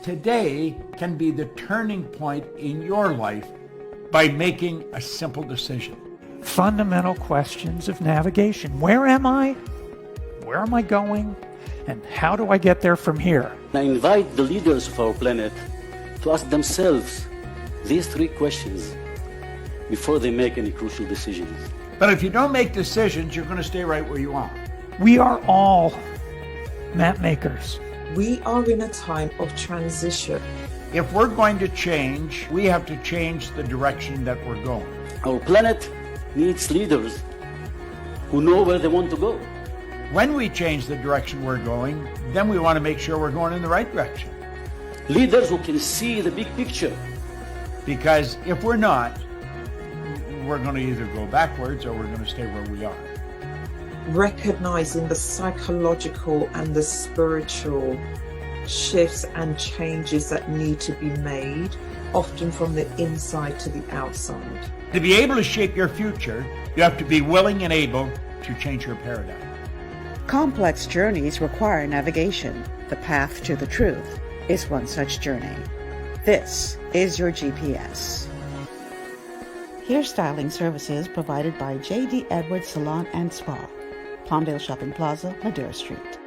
Today can be the turning point in your life by making a simple decision. Fundamental questions of navigation. Where am I? Where am I going? And how do I get there from here? I invite the leaders of our planet to ask themselves these three questions before they make any crucial decisions. But if you don't make decisions, you're going to stay right where you are. We are all map makers. We are in a time of transition. If we're going to change, we have to change the direction that we're going. Our planet needs leaders who know where they want to go. When we change the direction we're going, then we want to make sure we're going in the right direction. Leaders who can see the big picture. Because if we're not, we're going to either go backwards or we're going to stay where we are. Recognizing the psychological and the spiritual shifts and changes that need to be made, often from the inside to the outside. To be able to shape your future, you have to be willing and able to change your paradigm. Complex journeys require navigation. The path to the truth is one such journey. This is your GPS. Hairstyling services provided by J.D. Edwards Salon and Spa, Palmdale Shopping Plaza, Madera Street.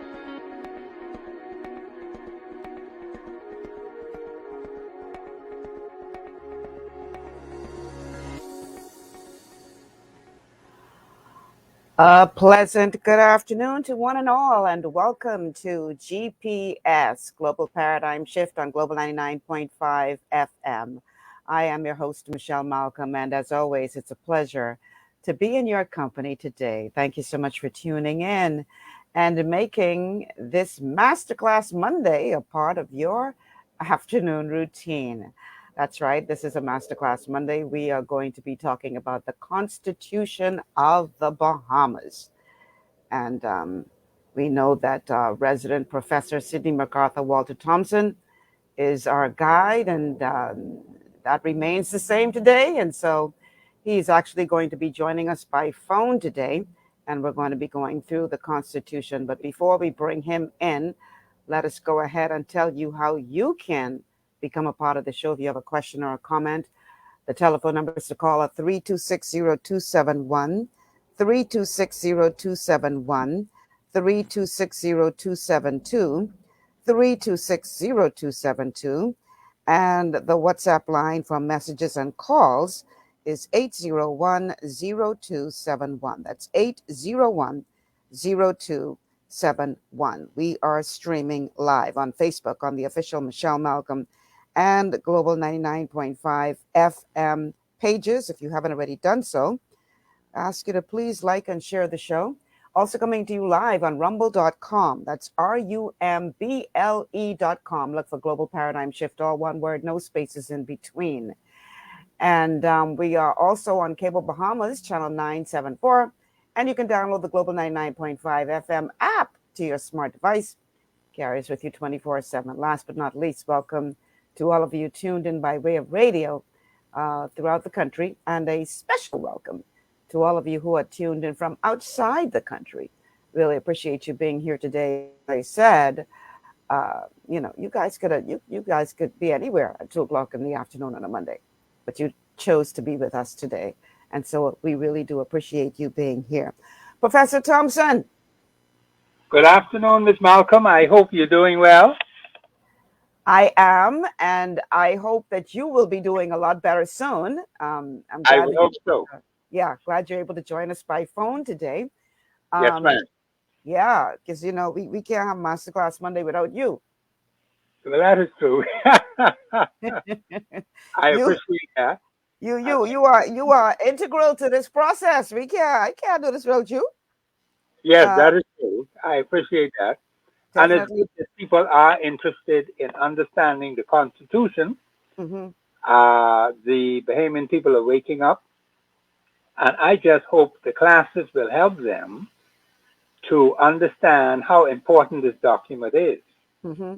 A pleasant good afternoon to one and all, and welcome to GPS, Global Paradigm Shift on Global 99.5 FM. I am your host, Michelle Malcolm, and as always, it's a pleasure to be in your company today. Thank you so much for tuning in and making this Masterclass Monday a part of your afternoon routine. That's right. This is a Masterclass Monday. We are going to be talking about the Constitution of the Bahamas. And we know that resident Professor Sidney MacArthur Walter Thompson is our guide, and that remains the same today. And so he's actually going to be joining us by phone today, and we're going to be going through the Constitution. But before we bring him in, let us go ahead and tell you how you can become a part of the show. If you have a question or a comment, the telephone number is to call at 3260271, 3260271, 3260272, 3260272, and the WhatsApp line for messages and calls is 801-0271. That's 801-0271. We are streaming live on Facebook on the official Michelle Malcolm and Global 99.5 FM pages. If you haven't already done so, I ask you to please like and share the show. Also coming to you live on rumble.com. That's rumble.com. Look for Global Paradigm Shift, all one word, no spaces in between. And we are also on Cable Bahamas, channel 974. And you can download the Global 99.5 FM app to your smart device. Carries with you 24/7. Last but not least, welcome to all of you tuned in by way of radio throughout the country, and a special welcome to all of you who are tuned in from outside the country. Really appreciate you being here today. Like I said, you guys could be anywhere at 2:00 in the afternoon on a Monday, but you chose to be with us today, and so we really do appreciate you being here. Professor Thompson. Good afternoon, Ms. Malcolm. I hope you're doing well. I am, and I hope that you will be doing a lot better soon. I'm glad I hope so. Glad you're able to join us by phone today. Yes, ma'am. Yeah, because we can't have Masterclass Monday without you. Well, that is true. I appreciate that. You are integral to this process. I can't do this without you. Yes, that is true. I appreciate that. Definitely. And it's good that people are interested in understanding the Constitution. Mm-hmm. The Bahamian people are waking up, and I just hope the classes will help them to understand how important this document is. Mm-hmm.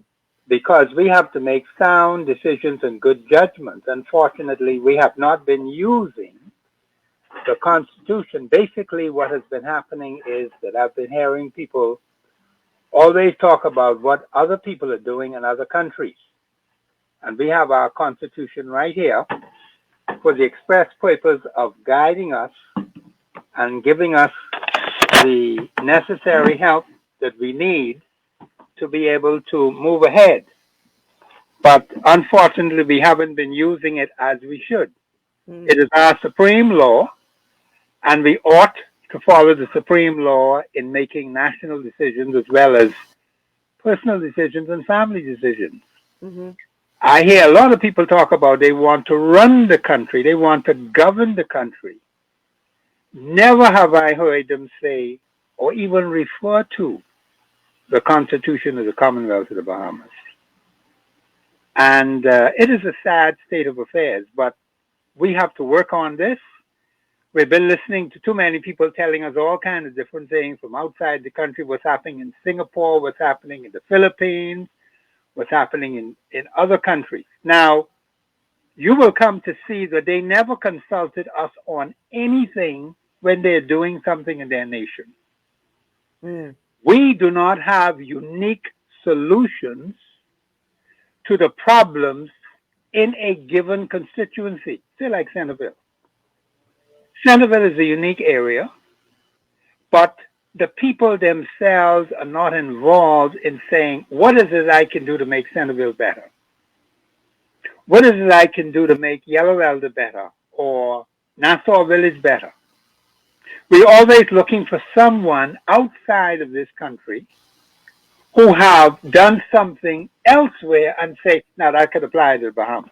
Because we have to make sound decisions and good judgments. Unfortunately, we have not been using the Constitution. Basically, what has been happening is that I've been hearing people always talk about what other people are doing in other countries. And we have our Constitution right here for the express purpose of guiding us and giving us the necessary help that we need to be able to move ahead. But unfortunately, we haven't been using it as we should. It is our supreme law, and we ought to follow the supreme law in making national decisions as well as personal decisions and family decisions. Mm-hmm. I hear a lot of people talk about they want to run the country, they want to govern the country. Never have I heard them say or even refer to the Constitution of the Commonwealth of the Bahamas. And it is a sad state of affairs, but we have to work on this. We've been listening to too many people telling us all kinds of different things from outside the country, what's happening in Singapore, what's happening in the Philippines, what's happening in other countries. Now, you will come to see that they never consulted us on anything when they're doing something in their nation. Mm. We do not have unique solutions to the problems in a given constituency. Say like Centerville. Centerville is a unique area, but the people themselves are not involved in saying, what is it I can do to make Centerville better? What is it I can do to make Yellow Elder better or Nassau Village better? We're always looking for someone outside of this country who have done something elsewhere and say, now that could apply to the Bahamas.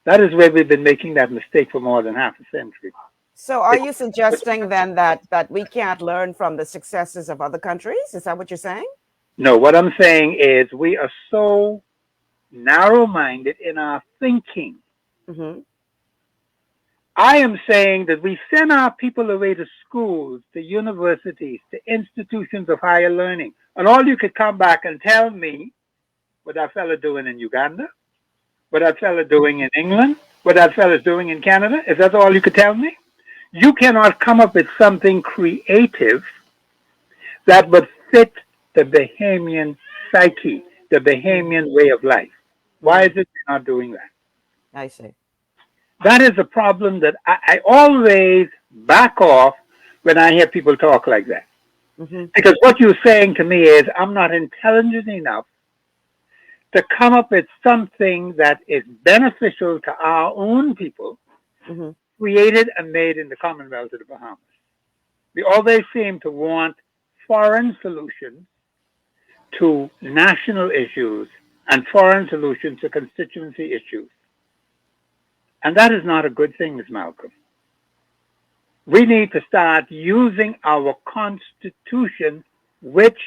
That is where we've been making that mistake for more than half a century. So are you suggesting then that we can't learn from the successes of other countries? Is that what you're saying? No, what I'm saying is we are so narrow-minded in our thinking. Mm-hmm. I am saying that we send our people away to schools, to universities, to institutions of higher learning. And all you could come back and tell me what that fella doing in Uganda, what that fella doing in England, what that fella is doing in Canada. Is that all you could tell me? You cannot come up with something creative that would fit the Bahamian psyche, the Bahamian way of life. Why is it they're not doing that? I see. That is a problem that I always back off when I hear people talk like that. Mm-hmm. Because what you're saying to me is, I'm not intelligent enough to come up with something that is beneficial to our own people, Mm-hmm. created and made in the Commonwealth of the Bahamas. We always seem to want foreign solutions to national issues and foreign solutions to constituency issues. And that is not a good thing, Ms. Malcolm. We need to start using our Constitution, which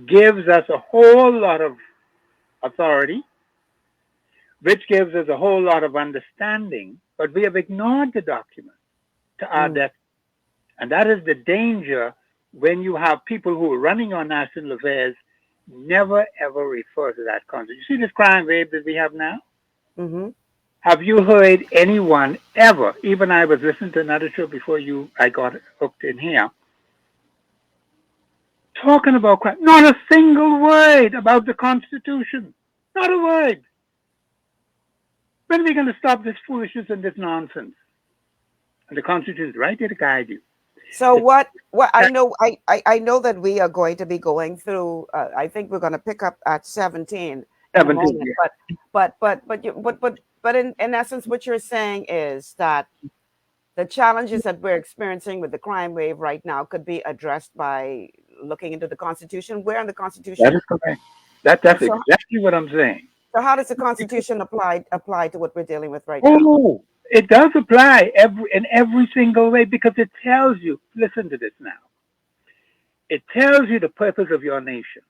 gives us a whole lot of authority, which gives us a whole lot of understanding, but we have ignored the document to our death. And that is the danger when you have people who are running on national affairs never ever refer to that concept. You see this crime wave that we have now? Mm-hmm. Have you heard anyone ever, even I was listening to another show before I got hooked in here, talking about crime? Not a single word about the Constitution. Not a word. When are we going to stop this foolishness and this nonsense? And the Constitution is right there to guide you. So what I know that we are going to be going through. I think we're going to pick up at 17. 17, yeah. But in essence, what you're saying is that the challenges that we're experiencing with the crime wave right now could be addressed by looking into the Constitution. Where in the Constitution? That is correct. That's exactly what I'm saying. So how does the Constitution apply to what we're dealing with right now? Oh, it does apply in every single way, because it tells you, listen to this now. It tells you the purpose of your nation.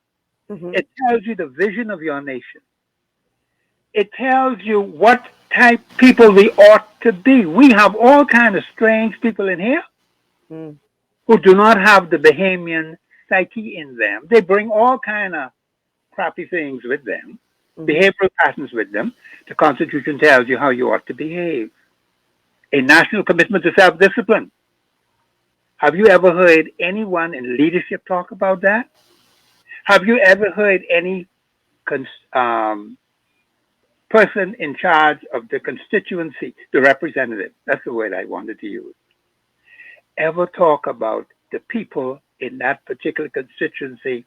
Mm-hmm. It tells you the vision of your nation. It tells you what type people we ought to be. We have all kinds of strange people in here who do not have the Bahamian psyche in them. They bring all kind of crappy things with them, behavioral patterns with them. The Constitution tells you how you ought to behave. A national commitment to self-discipline. Have you ever heard anyone in leadership talk about that? Have you ever heard any person in charge of the constituency, the representative, that's the word I wanted to use, ever talk about the people in that particular constituency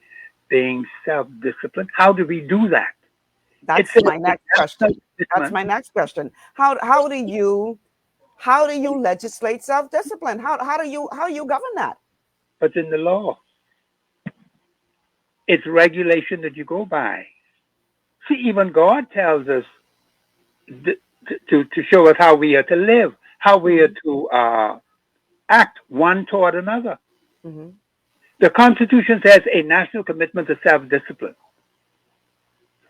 being self-disciplined? How do we do that? That's my next question. That's my next question. How do you legislate self-discipline? How do you govern that? It's in the law. It's regulation that you go by. See, even God tells us to show us how we are to live, how we are to act one toward another. The Constitution says a national commitment to self-discipline.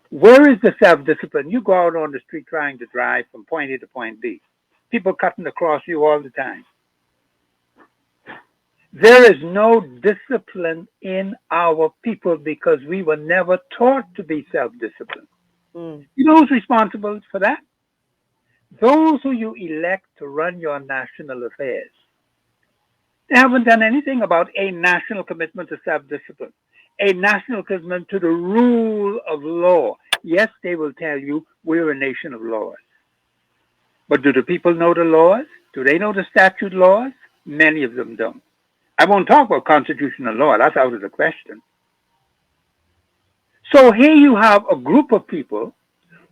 Where is the self-discipline? You go out on the street trying to drive from point A to point B. People cutting across you all the time. There is no discipline in our people because we were never taught to be self-disciplined. You know who's responsible for that? Those who you elect to run your national affairs. They haven't done anything about a national commitment to self-discipline, a national commitment to the rule of law. Yes, they will tell you we're a nation of laws. But do the people know the laws? Do they know the statute laws? Many of them don't. I won't talk about constitutional law. That's out of the question. So here you have a group of people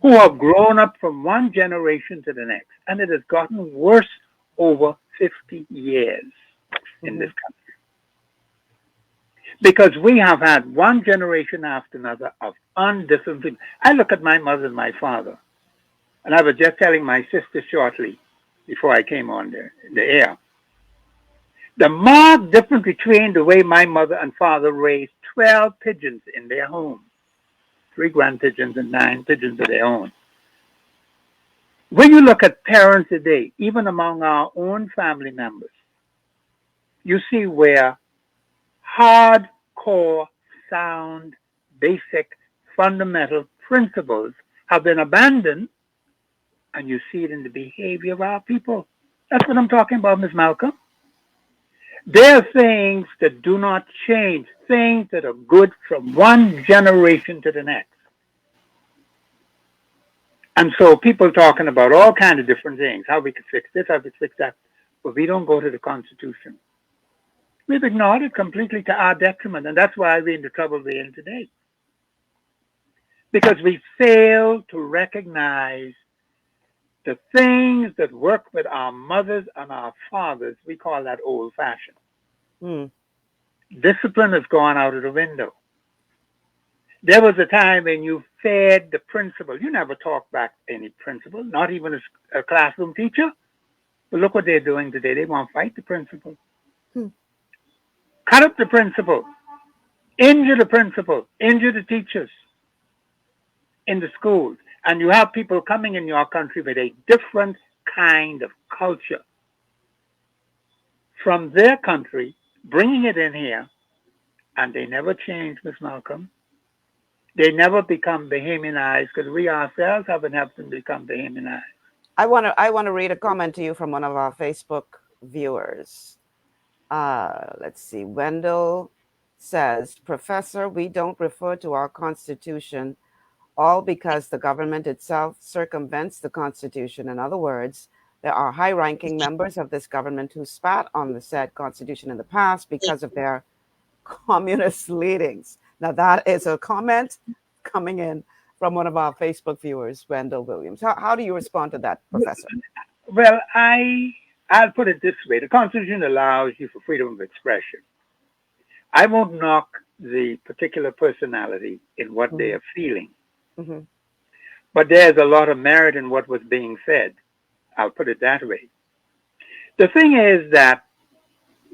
who have grown up from one generation to the next, and it has gotten worse over 50 years in this country. Because we have had one generation after another of undisciplined. I look at my mother and my father, and I was just telling my sister shortly before I came on the air. The marked difference between the way my mother and father raised 12 pigeons in their home, 3 grand pigeons and 9 pigeons of their own. When you look at parents today, even among our own family members, you see where hardcore, sound, basic, fundamental principles have been abandoned, and you see it in the behavior of our people. That's what I'm talking about, Ms. Malcolm. There are things that do not change, things that are good from one generation to the next. And so people talking about all kinds of different things, how we could fix this, how we could fix that, but we don't go to the Constitution. We've ignored it completely to our detriment, and that's why we're in the trouble we're in today. Because we fail to recognize the things that work with our mothers and our fathers. We call that old-fashioned. Discipline has gone out of the window. There was a time when you fed the principal. You never talked back any principal, not even a classroom teacher. But look what they're doing today. They want to fight the principal. Cut up the principal. Injure the principal. Injure the teachers in the schools. And you have people coming in your country with a different kind of culture from their country, bringing it in here, and they never change, Miss Malcolm. They never become Bahamianized because we ourselves haven't helped them become Bahamianized. I want to read a comment to you from one of our Facebook viewers. Let's see. Wendell says, Professor, we don't refer to our Constitution, all because the government itself circumvents the Constitution. In other words, there are high-ranking members of this government who spat on the said Constitution in the past because of their communist leadings. Now, that is a comment coming in from one of our Facebook viewers, Wendell Williams. How do you respond to that, Professor? Well, I'll put it this way. The Constitution allows you for freedom of expression. I won't knock the particular personality in what they are feeling. But there's a lot of merit in what was being said. I'll put it that way. The thing is that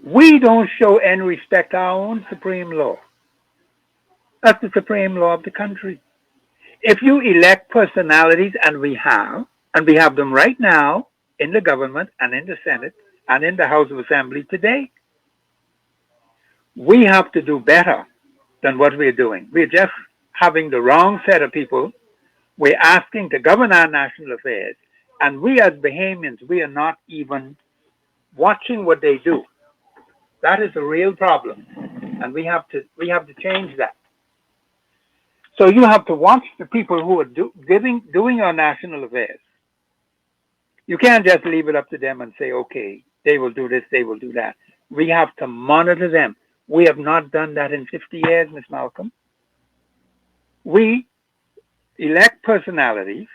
we don't show any respect to our own supreme law. That's the supreme law of the country. If you elect personalities, and we have them right now in the government and in the Senate and in the House of Assembly today, We have to do better than what we're doing. We're just having the wrong set of people. We're asking to govern our national affairs, and we as Bahamians, we are not even watching what they do. That is a real problem, and we have to change that. So you have to watch the people who are doing our national affairs. You can't just leave it up to them and say, okay, they will do this, they will do that. We have to monitor them. We have not done that in 50 years, Ms. Malcolm. We elect personalities,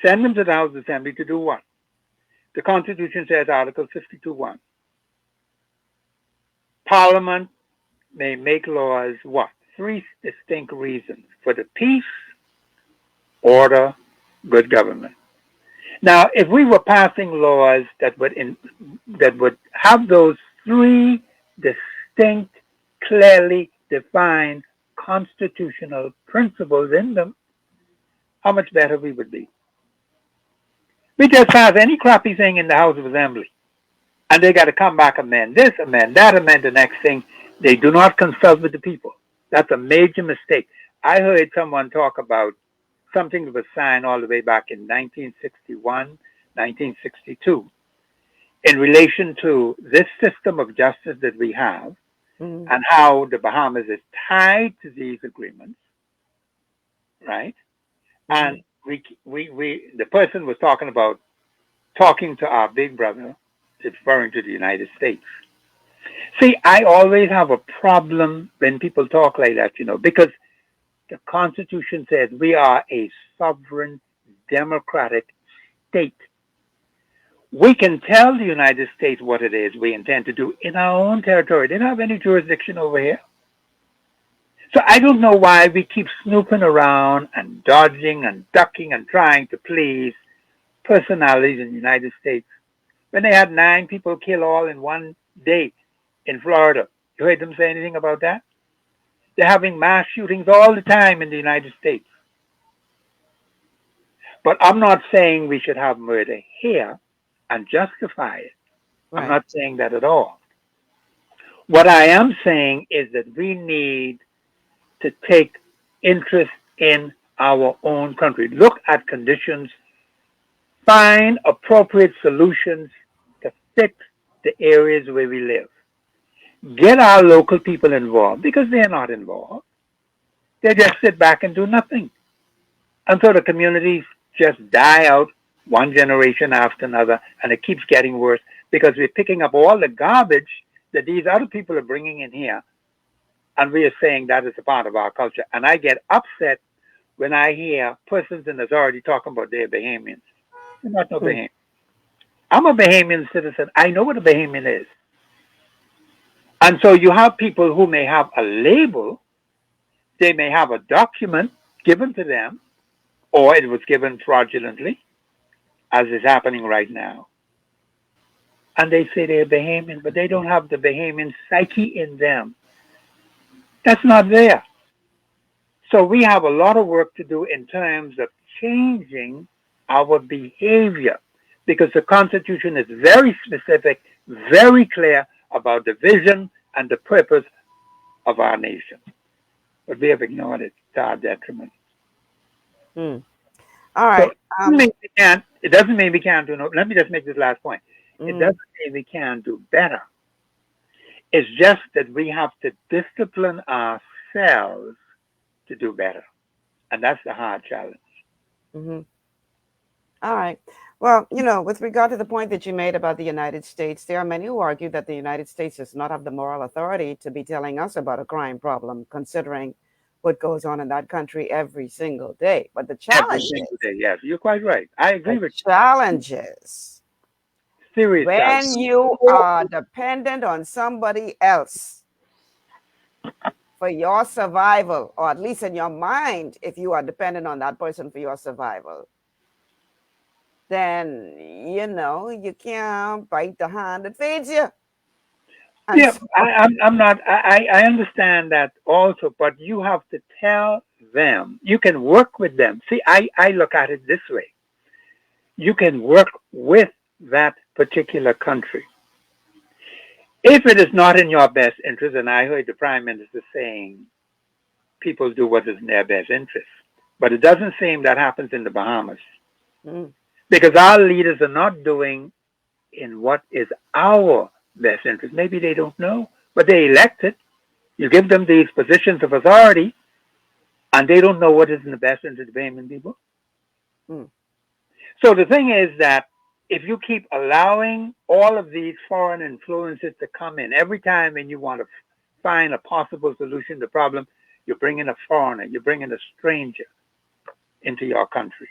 send them to the House Assembly to do what? The Constitution says, Article 52(1). Parliament may make laws, what? 3 distinct reasons: for the peace, order, good government. Now, if we were passing laws that would have those 3 distinct, clearly defined constitutional principles in them, how much better we would be. We just pass any crappy thing in the House of Assembly, and they got to come back, amend this, amend that, amend the next thing. They do not consult with the people. That's a major mistake. I heard someone talk about something that was signed all the way back in 1961, 1962, in relation to this system of justice that we have, and how the Bahamas is tied to these agreements, right? And the person was talking about talking to our big brother, referring to the United States. See, I always have a problem when people talk like that, because the Constitution says we are a sovereign, democratic state. We can tell the United States what it is we intend to do in our own territory. They don't have any jurisdiction over here. So I don't know why we keep snooping around and dodging and ducking and trying to please personalities in the United States. When they had 9 people killed all in one day in Florida, you heard them say anything about that? They're having mass shootings all the time in the United States. But I'm not saying we should have murder here and justify it. Right. I'm not saying that at all. What I am saying is that we need to take interest in our own country. Look at conditions, find appropriate solutions to fix the areas where we live. Get our local people involved, because they're not involved. They just sit back and do nothing. And so the communities just die out one generation after another, and it keeps getting worse because we're picking up all the garbage that these other people are bringing in here, and we are saying that is a part of our culture. And I get upset when I hear persons in authority talking about they're Bahamians. They're not no Bahamian. I'm a Bahamian citizen. I know what a Bahamian is. And so you have people who may have a label, they may have a document given to them, or it was given fraudulently, as is happening right now. And they say they're Bahamian, but they don't have the Bahamian psyche in them. That's not there. So we have a lot of work to do in terms of changing our behavior, because the Constitution is very specific, very clear about the vision and the purpose of our nation. But we have ignored it to our detriment. All right. So it doesn't mean we can't do no. Let me just make this last point. It doesn't mean we can't do better. It's just that we have to discipline ourselves to do better. And that's the hard challenge. All right. Well, with regard to the point that you made about the United States, there are many who argue that the United States does not have the moral authority to be telling us about a crime problem, considering what goes on in that country every single day. But the challenge yes, you're quite right. I agree with you. Challenge is serious when challenge. You are dependent on somebody else for your survival, or at least in your mind, if you are dependent on that person for your survival, then, you can't bite the hand that feeds you. And yeah, I understand that also, but you have to tell them. You can work with them. See, I look at it this way. You can work with that particular country. If it is not in your best interest, and I heard the Prime Minister saying people do what is in their best interest, but it doesn't seem that happens in the Bahamas because our leaders are not doing in what is our best interest. Maybe they don't know, but they elected. You give them these positions of authority, and they don't know what is in the best interest of the Bahamian people. So the thing is that if you keep allowing all of these foreign influences to come in, every time when you want to find a possible solution to the problem, you bring in a foreigner, you bring in a stranger into your country.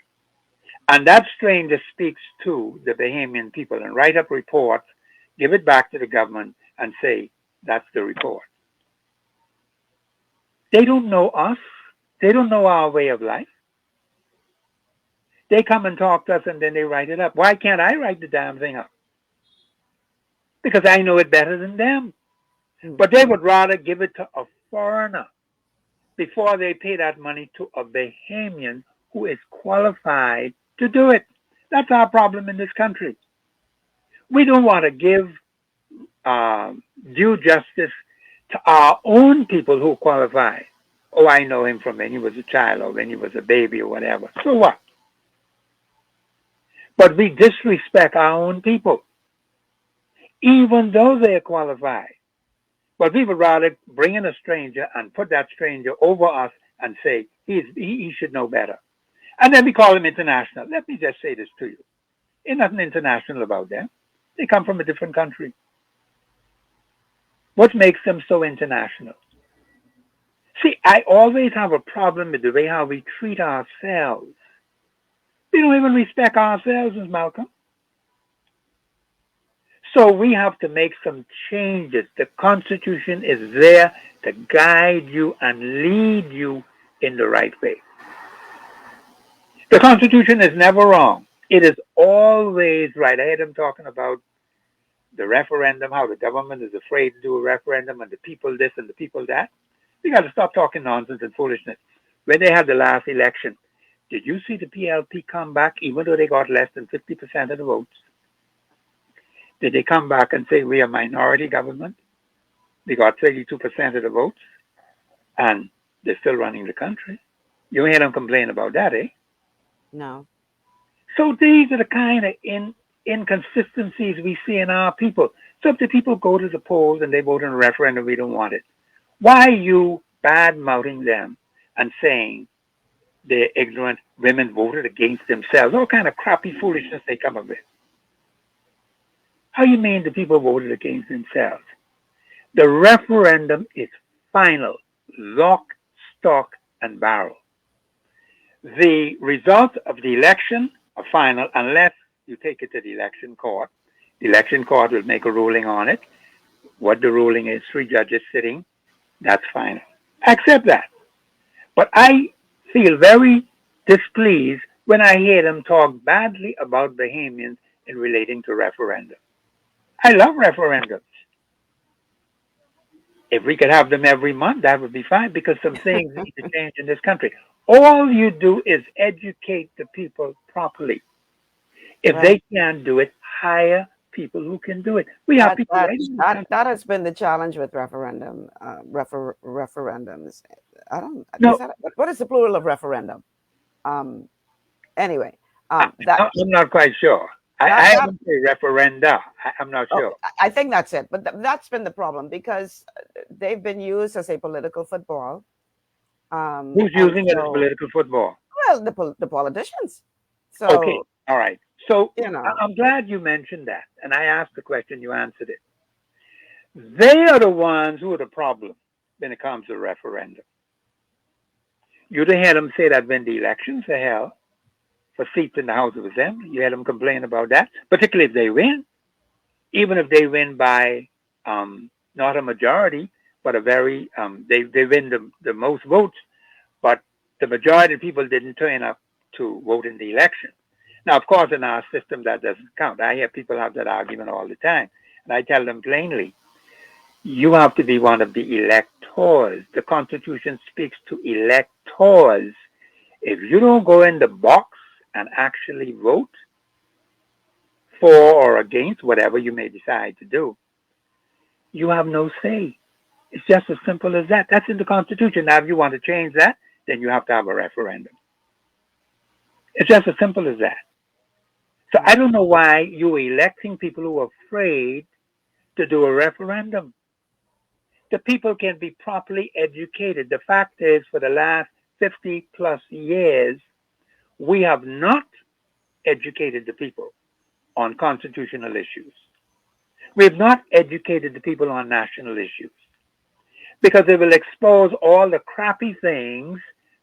And that stranger speaks to the Bahamian people and write up reports, give it back to the government, and say, that's the report. They don't know us. They don't know our way of life. They come and talk to us and then they write it up. Why can't I write the damn thing up? Because I know it better than them. But they would rather give it to a foreigner before they pay that money to a Bahamian who is qualified to do it. That's our problem in this country. We don't want to give due justice to our own people who qualify. Oh, I know him from when he was a child or when he was a baby or whatever. So what? But we disrespect our own people, even though they're qualified. But we would rather bring in a stranger and put that stranger over us and say he should know better. And then we call him international. Let me just say this to you. Ain't nothing international about them. They come from a different country. What makes them so international? See, I always have a problem with the way how we treat ourselves. We don't even respect ourselves, Ms. Malcolm. So we have to make some changes. The Constitution is there to guide you and lead you in the right way. The Constitution is never wrong. It is always right. I heard him talking about the referendum, how the government is afraid to do a referendum and the people this and the people that. We got to stop talking nonsense and foolishness. When they had the last election, did you see the PLP come back even though they got less than 50% of the votes? Did they come back and say we are a minority government? They got 32% of the votes and they're still running the country. You hear them complain about that, eh? No. So these are the kind of inconsistencies we see in our people. So if the people go to the polls and they vote in a referendum, we don't want it. Why are you bad-mouthing them and saying they're ignorant, women voted against themselves, all kind of crappy foolishness they come up with? How you mean the people voted against themselves? The referendum is final, lock, stock, and barrel. The results of the election are final unless you take it to the election court. The election court will make a ruling on it. What the ruling is, 3 judges sitting, that's final. Accept that. But I feel very displeased when I hear them talk badly about Bahamians in relating to referendum. I love referendums. If we could have them every month, that would be fine because some things need to change in this country. All you do is educate the people properly. If they can't do it, hire people who can do it. We have people that has been the challenge with referendums. I don't know. What is the plural of referendum? Anyway, I'm not quite sure. I haven't say referenda. I'm not sure. I think that's it. But that's been the problem because they've been used as a political football. Who's using it as political football? Well, the politicians. So, okay, all right. So you know, I'm glad you mentioned that. And I asked the question, you answered it. They are the ones who are the problem when it comes to referendum. You didn't hear them say that when the elections are held for seats in the House of Assembly. You hear them complain about that, particularly if they win. Even if they win by not a majority, but a very, they win the most votes, but the majority of people didn't turn up to vote in the election. Now, of course, in our system, that doesn't count. I hear people have that argument all the time. And I tell them plainly, you have to be one of the electors. The Constitution speaks to electors. If you don't go in the box and actually vote for or against whatever you may decide to do, you have no say. It's just as simple as that. That's in the Constitution. Now, if you want to change that, then you have to have a referendum. It's just as simple as that. So I don't know why you're electing people who are afraid to do a referendum. The people can be properly educated. The fact is, for the last 50 plus years, we have not educated the people on constitutional issues. We have not educated the people on national issues because they will expose all the crappy things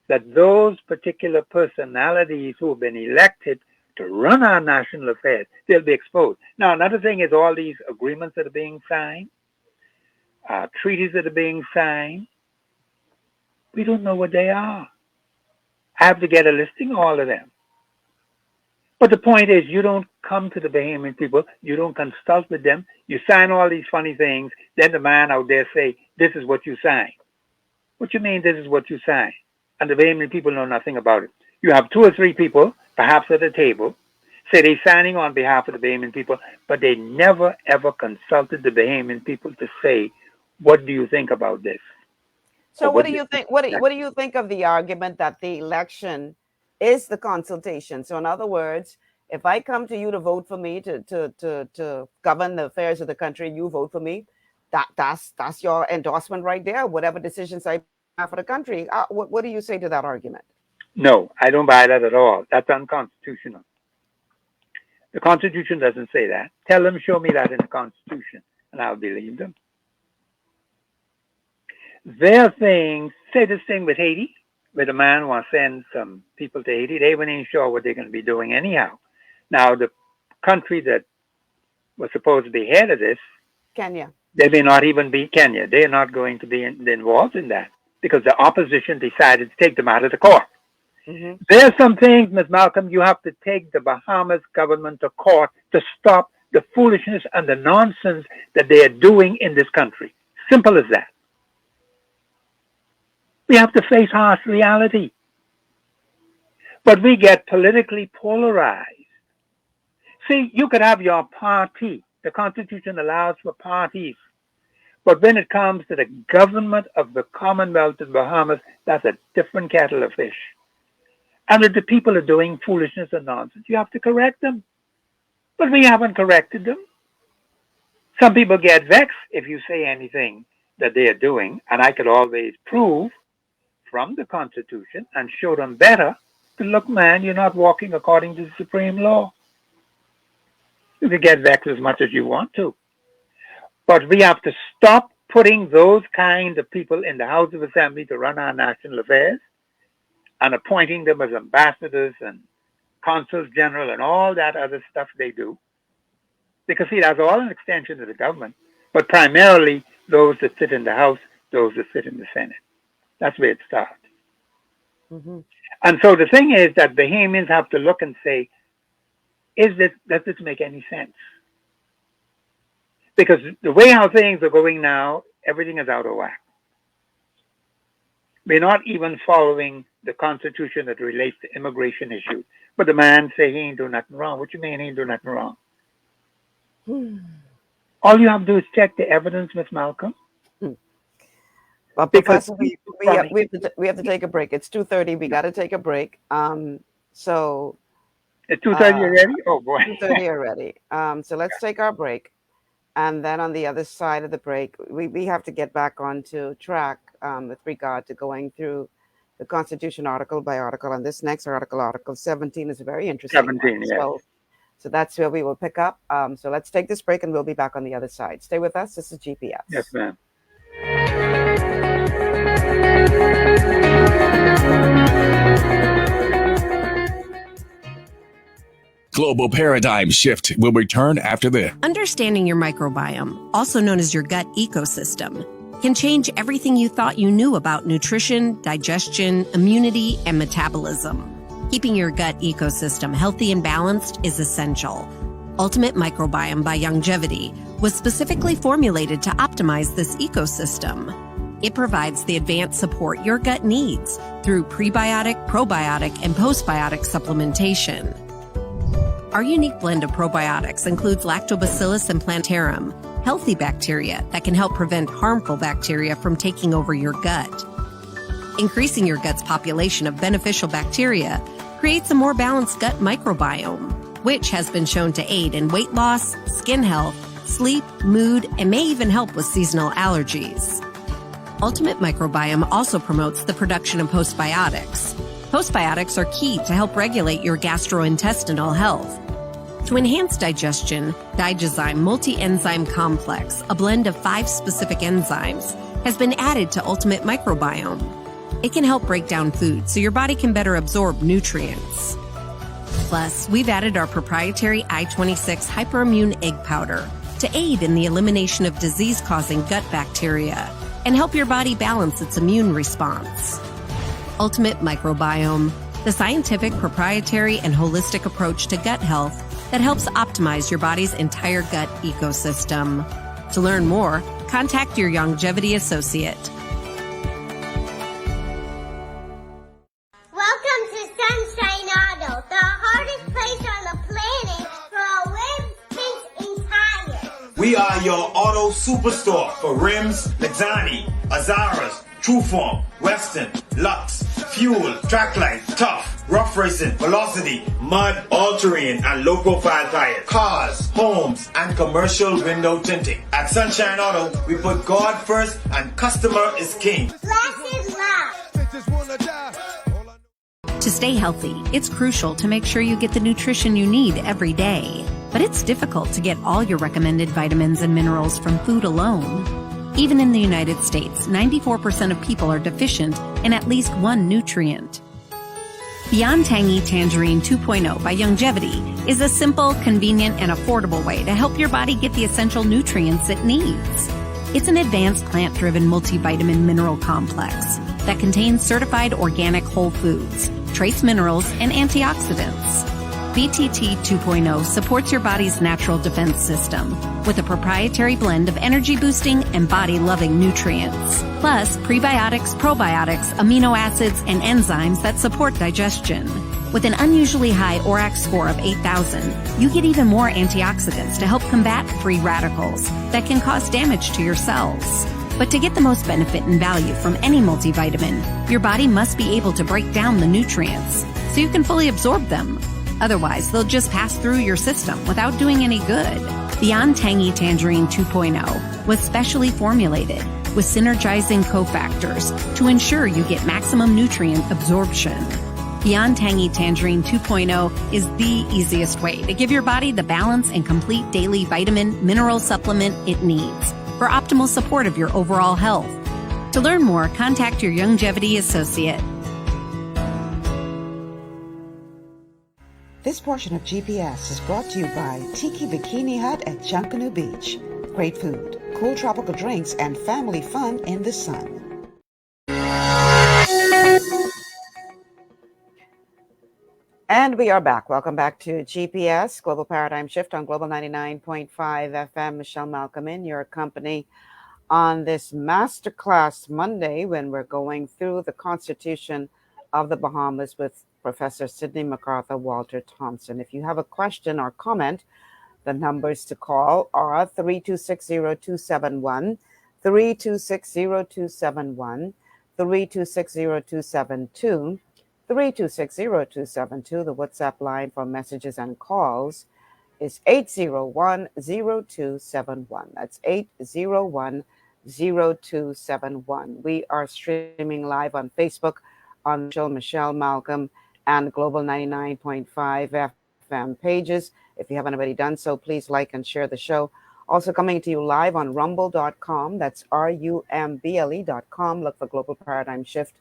that those particular personalities who have been elected to run our national affairs, they'll be exposed. Now, another thing is all these agreements that are being signed, treaties that are being signed, we don't know what they are. I have to get a listing of all of them. But the point is, you don't come to the Bahamian people, you don't consult with them, you sign all these funny things, then the man out there say, this is what you sign. What you mean, this is what you sign? And the Bahamian people know nothing about it. You have 2 or 3 people, perhaps at a table, say they're signing on behalf of the Bahamian people, but they never ever consulted the Bahamian people to say, what do you think about this? So what do you think? What do you think of the argument that the election is the consultation? So in other words, if I come to you to vote for me to govern the affairs of the country, you vote for me, that's your endorsement right there. Whatever decisions I have for the country, what do you say to that argument? No, I don't buy that at all. That's unconstitutional. The Constitution doesn't say that. Tell them, show me that in the Constitution, and I'll believe them. Their thing, say this thing with Haiti, where the man wants to send some people to Haiti. They weren't even sure what they're going to be doing anyhow. Now, the country that was supposed to be head of this, Kenya. They may not even be Kenya. They're not going to be involved in that because the opposition decided to take them out of the court. Mm-hmm. There's some things, Ms. Malcolm, you have to take the Bahamas government to court to stop the foolishness and the nonsense that they are doing in this country. Simple as that. We have to face harsh reality. But we get politically polarized. See, you could have your party. The Constitution allows for parties. But when it comes to the government of the Commonwealth of the Bahamas, that's a different kettle of fish. And if the people are doing foolishness and nonsense, you have to correct them. But we haven't corrected them. Some people get vexed if you say anything that they are doing, and I could always prove from the Constitution and show them better to look, man, you're not walking according to the supreme law. You can get vexed as much as you want to. But we have to stop putting those kind of people in the House of Assembly to run our national affairs and appointing them as ambassadors and consuls general and all that other stuff they do. Because, see, that's all an extension of the government, but primarily those that sit in the House, those that sit in the Senate. That's where it starts. Mm-hmm. And so the thing is that Bahamians have to look and say, does this make any sense? Because the way how things are going now, everything is out of whack. We're not even following the Constitution that relates to immigration issues. But the man say he ain't doing nothing wrong. What you mean he ain't doing nothing wrong? All you have to do is check the evidence, Miss Malcolm. But Professor, we have to take a break. It's 2:30. We got to take a break. So it's 2:30 already? Oh boy. 2:30 already. So let's take our break. And then on the other side of the break, we have to get back onto track with regard to going through the Constitution article by article. And this next article, Article 17, is a very interesting 17, yes. So that's where we will pick up. So let's take this break and we'll be back on the other side. Stay with us. This is GPS. Yes, ma'am. Global Paradigm Shift will return after this. Understanding your microbiome, also known as your gut ecosystem, can change everything you thought you knew about nutrition, digestion, immunity, and metabolism. Keeping your gut ecosystem healthy and balanced is essential. Ultimate Microbiome by Longevity was specifically formulated to optimize this ecosystem. It provides the advanced support your gut needs through prebiotic, probiotic, and postbiotic supplementation. Our unique blend of probiotics includes lactobacillus and plantarum, healthy bacteria that can help prevent harmful bacteria from taking over your gut. Increasing your gut's population of beneficial bacteria creates a more balanced gut microbiome, which has been shown to aid in weight loss, skin health, sleep, mood, and may even help with seasonal allergies. Ultimate Microbiome also promotes the production of postbiotics. Postbiotics are key to help regulate your gastrointestinal health. To enhance digestion, Digizyme Multi-Enzyme Complex, a blend of 5 specific enzymes, has been added to Ultimate Microbiome. It can help break down food so your body can better absorb nutrients. Plus, we've added our proprietary I-26 Hyperimmune Egg Powder to aid in the elimination of disease-causing gut bacteria and help your body balance its immune response. Ultimate Microbiome, the scientific, proprietary, and holistic approach to gut health that helps optimize your body's entire gut ecosystem. To learn more, contact your longevity associate. Welcome to Sunshine Auto, the hardest place on the planet for a rims, paint, and tires. We are your auto superstore for rims, Lexani, Azaras, Trueform, Weston, Lux, Fuel, Trackline, Tough, Rough Racing, Velocity, Mud, All-Terrain, and low-profile tires, cars, homes, and commercial window tinting. At Sunshine Auto, we put God first and customer is king. Blessed love. To stay healthy, it's crucial to make sure you get the nutrition you need every day. But it's difficult to get all your recommended vitamins and minerals from food alone. Even in the United States, 94% of people are deficient in at least one nutrient. Beyond Tangy Tangerine 2.0 by Longevity is a simple, convenient, and affordable way to help your body get the essential nutrients it needs. It's an advanced plant-driven multivitamin mineral complex that contains certified organic whole foods, trace minerals, and antioxidants. BTT 2.0 supports your body's natural defense system with a proprietary blend of energy-boosting and body-loving nutrients, plus prebiotics, probiotics, amino acids, and enzymes that support digestion. With an unusually high ORAC score of 8,000, you get even more antioxidants to help combat free radicals that can cause damage to your cells. But to get the most benefit and value from any multivitamin, your body must be able to break down the nutrients so you can fully absorb them. Otherwise, they'll just pass through your system without doing any good. Beyond Tangy Tangerine 2.0 was specially formulated with synergizing cofactors to ensure you get maximum nutrient absorption. Beyond Tangy Tangerine 2.0 is the easiest way to give your body the balance and complete daily vitamin mineral supplement it needs for optimal support of your overall health. To learn more, contact your longevity associate. This portion of GPS is brought to you by Tiki Bikini Hut at Junkanoo Beach. Great food, cool tropical drinks, and family fun in the sun. And we are back. Welcome back to GPS, Global Paradigm Shift on Global 99.5 FM. Michelle Malcolm in your company on this Masterclass Monday when we're going through the Constitution of the Bahamas with Professor Sidney MacArthur Walter Thompson. If you have a question or comment, the numbers to call are 3260271, 3260271, 3260272, 3260272. The WhatsApp line for messages and calls is 8010271. That's 8010271. We are streaming live on Facebook on Michelle Malcolm and Global 99.5 FM pages. If you haven't already done so, please like and share the show. Also coming to you live on rumble.com. That's rumble.com. Look for Global Paradigm Shift.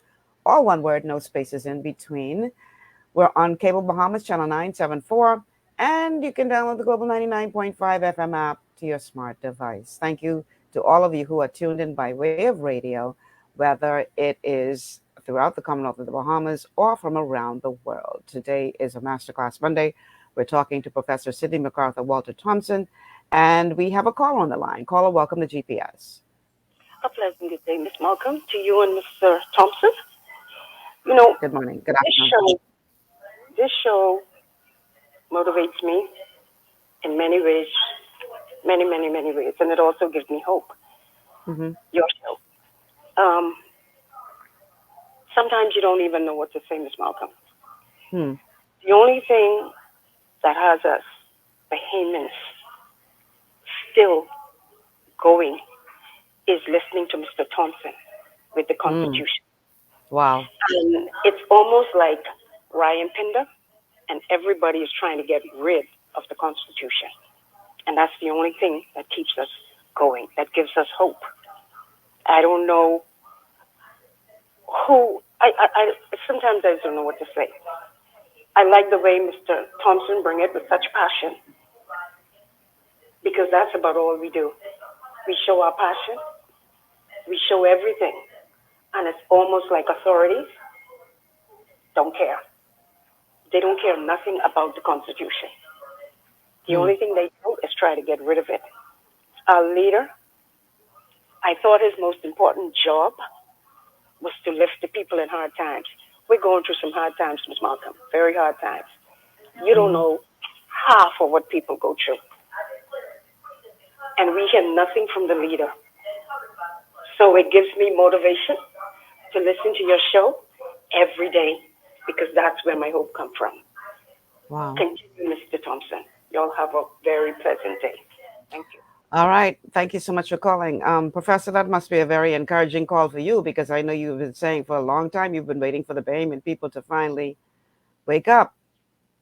All one word, no spaces in between. We're on Cable Bahamas, channel 974. And you can download the Global 99.5 FM app to your smart device. Thank you to all of you who are tuned in by way of radio, whether it is throughout the Commonwealth of the Bahamas or from around the world. Today is a Masterclass Monday. We're talking to Professor Sidney MacArthur Walter Thompson, and we have a caller on the line. Caller, welcome to GPS. A pleasant good day, Miss Malcolm, to you and Mr. Thompson. You know, good morning. Good afternoon. This show motivates me in many ways, many, many, many ways. And it also gives me hope. Mm-hmm. Your show. Sometimes you don't even know what to say, Miss Malcolm. The only thing that has us behemoths still going is listening to Mr. Thompson with the Constitution. Wow. And it's almost like Ryan Pinder and everybody is trying to get rid of the Constitution. And that's the only thing that keeps us going, that gives us hope. I don't know who, I sometimes I don't know what to say. I like the way Mr. Thompson bring it with such passion, because that's about all we do. We show our passion, we show everything, and it's almost like authorities don't care. They don't care nothing about the Constitution. The only thing they do is try to get rid of it. Our leader, I thought his most important job was to lift the people in hard times. We're going through some hard times, Ms. Malcolm, very hard times. You don't know half of what people go through. And we hear nothing from the leader. So it gives me motivation to listen to your show every day, because that's where my hope comes from. Wow. Continue, Mr. Thompson. Y'all have a very pleasant day. Thank you. All right. Thank you so much for calling. Professor, that must be a very encouraging call for you, because I know you've been saying for a long time you've been waiting for the Bahamian people to finally wake up.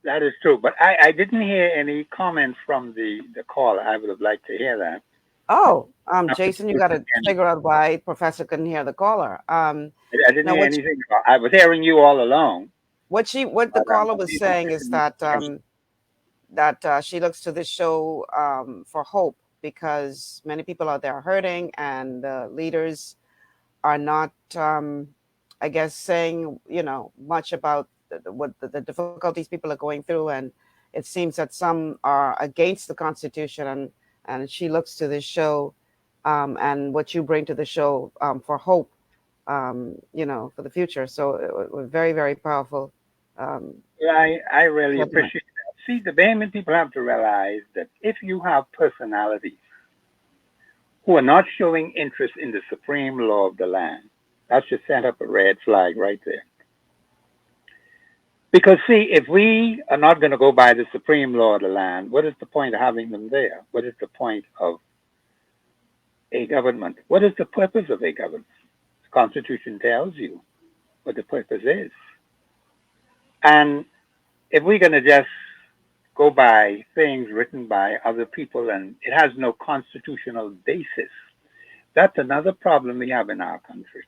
That is true. But I didn't hear any comments from the caller. I would have liked to hear that. Oh, Jason, you got to figure out why Professor couldn't hear the caller. I didn't hear anything. I was hearing you all along. What the caller was saying is that she looks to this show for hope, because many people out there are hurting, and the leaders are not, I guess, saying much about what the difficulties people are going through, and it seems that some are against the Constitution, and she looks to this show and what you bring to the show for hope, for the future. So very, very powerful. I really appreciate that. See, the Bahamian people have to realize that if you have personalities who are not showing interest in the supreme law of the land, that should set up a red flag right there. Because, see, if we are not going to go by the supreme law of the land, what is the point of having them there? What is the point of a government? What is the purpose of a government? The Constitution tells you what the purpose is. And if we're going to just go by things written by other people and it has no constitutional basis, that's another problem we have in our country.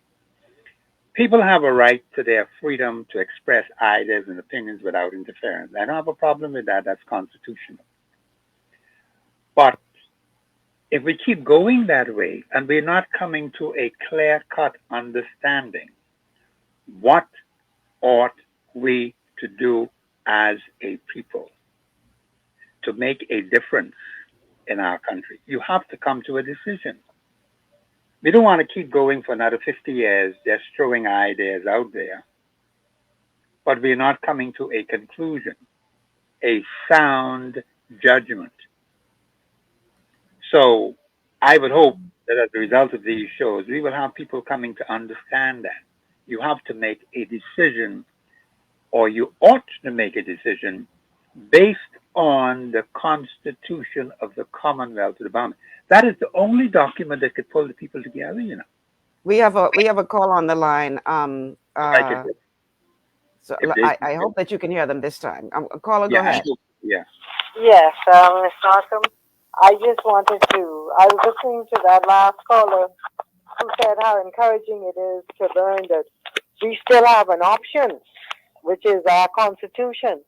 People have a right to their freedom to express ideas and opinions without interference. I don't have a problem with that. That's constitutional. But if we keep going that way and we're not coming to a clear-cut understanding, what ought we to do as a people to make a difference in our country? You have to come to a decision. We don't want to keep going for another 50 years just throwing ideas out there, but we're not coming to a conclusion, a sound judgment. So I would hope that as a result of these shows, we will have people coming to understand that you have to make a decision, or you ought to make a decision based on the Constitution of the Commonwealth of the Bahamas. That is the only document that could pull the people together, We have a call on the line. So I hope that you can hear them this time. Caller, go ahead. Yeah. Yes, Ms. Malcolm. I just wanted to. I was listening to that last caller who said how encouraging it is to learn that we still have an option, which is our Constitution.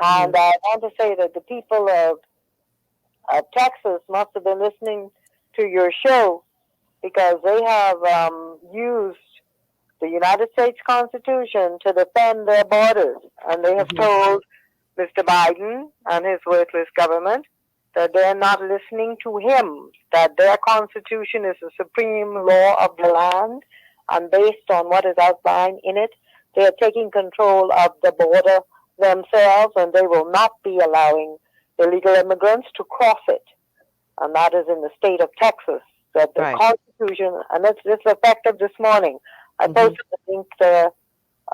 And I want to say that the people of Texas must have been listening to your show, because they have used the United States Constitution to defend their borders. And they have told Mr. Biden and his worthless government that they're not listening to him, that their Constitution is the supreme law of the land, and based on what is outlined in it, they are taking control of the border themselves, and they will not be allowing illegal immigrants to cross it. And that is in the state of Texas. That the Constitution, and it's effective this morning. I posted the link there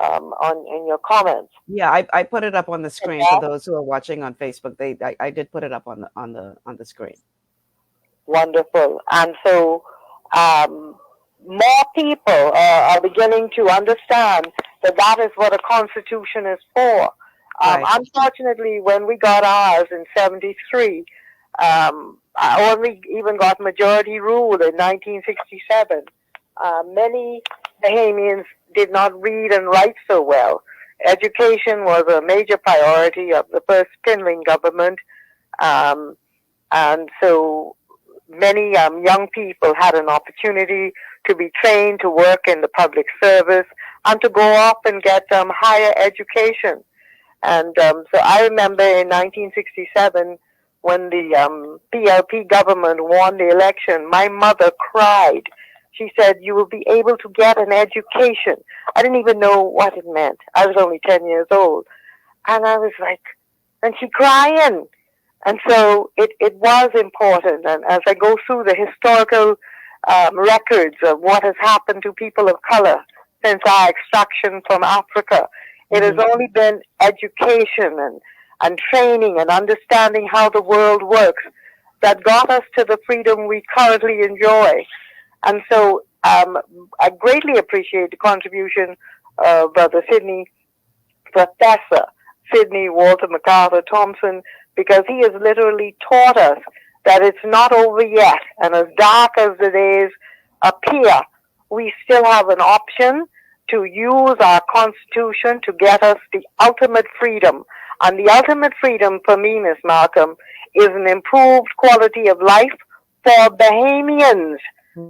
in your comments. Yeah, I put it up on the screen for those who are watching on Facebook. I did put it up on the screen. Wonderful. And so more people are beginning to understand that is what a constitution is for. Unfortunately, when we got ours in 73, I only even got majority rule in 1967. Many Bahamians did not read and write so well. Education was a major priority of the first Finland government. And so many young people had an opportunity to be trained to work in the public service and to go up and get higher education. And so I remember in 1967, when the PLP government won the election, my mother cried. She said, "You will be able to get an education." I didn't even know what it meant. I was only 10 years old. And I was like, and she crying. And so it was important. And as I go through the historical records of what has happened to people of color since our extraction from Africa, it has only been education and training and understanding how the world works that got us to the freedom we currently enjoy. And so I greatly appreciate the contribution of Brother Sidney, Professor Sidney Walter MacArthur Thompson, because he has literally taught us that it's not over yet. And as dark as the days appear, we still have an option to use our Constitution to get us the ultimate freedom. And the ultimate freedom for me, Miss Malcolm, is an improved quality of life for Bahamians,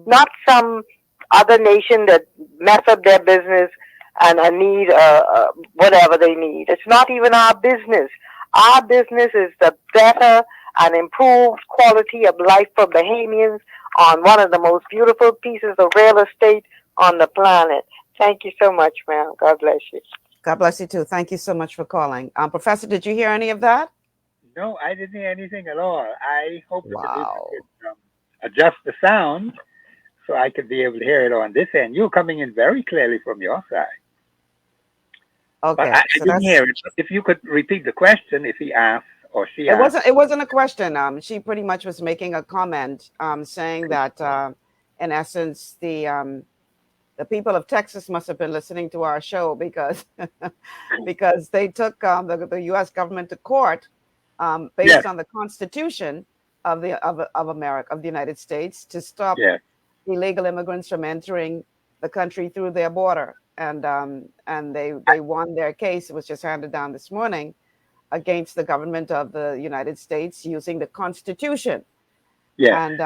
not some other nation that mess up their business and need whatever they need. It's not even our business. Our business is the better and improved quality of life for Bahamians on one of the most beautiful pieces of real estate on the planet. Thank you so much, ma'am. God bless you. God bless you too. Thank you so much for calling. Professor, did you hear any of that? No, I didn't hear anything at all. I hope the producer could adjust the sound so I could be able to hear it on this end. You're coming in very clearly from your side. Okay. But I didn't hear it. If you could repeat the question, if he asked or she asked. It wasn't a question. She pretty much was making a comment saying that, in essence, the people of Texas must have been listening to our show because because they took the U.S. government to court based on the Constitution of America, of the United States, to stop illegal immigrants from entering the country through their border, and they won their case. It was just handed down this morning against the government of the United States using the Constitution. And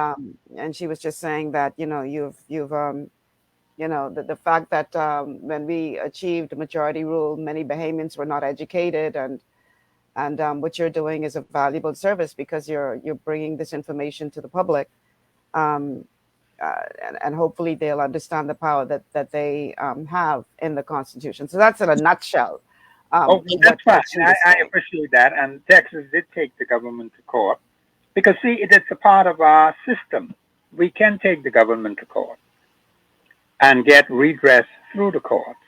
she was just saying that the fact that when we achieved majority rule, many Bahamians were not educated, and what you're doing is a valuable service because you're bringing this information to the public, and hopefully they'll understand the power that they have in the Constitution. So that's in a nutshell. That's fine. I appreciate that. And Texas did take the government to court because, see, it's a part of our system. We can take the government to court and get redress through the courts.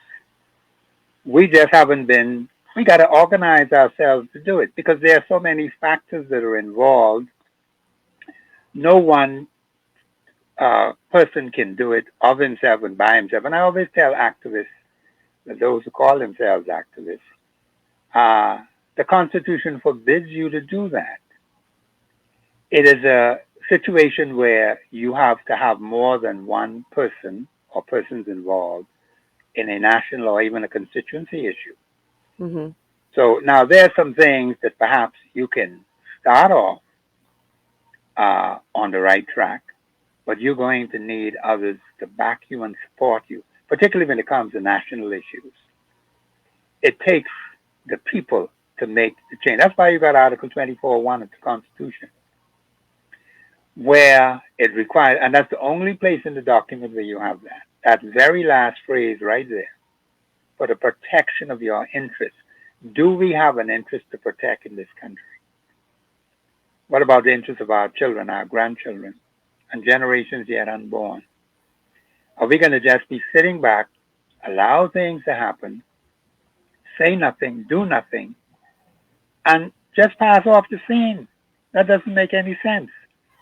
We just haven't been, we got to organize ourselves to do it because there are so many factors that are involved. No one person can do it of himself and by himself. And I always tell activists, those who call themselves activists, the Constitution forbids you to do that. It is a situation where you have to have more than one person or persons involved in a national or even a constituency issue. Mm-hmm. So now there are some things that perhaps you can start off on the right track, but you're going to need others to back you and support you, particularly when it comes to national issues. It takes the people to make the change. That's why you got Article 24.1 of the Constitution, where it requires, and that's the only place in the document where you have that very last phrase right there, for the protection of your interests. do we have an interest to protect in this country? What about the interests of our children, our grandchildren, and generations yet unborn? Are we going to just be sitting back, allow things to happen, say nothing, do nothing, and just pass off the scene? That doesn't make any sense.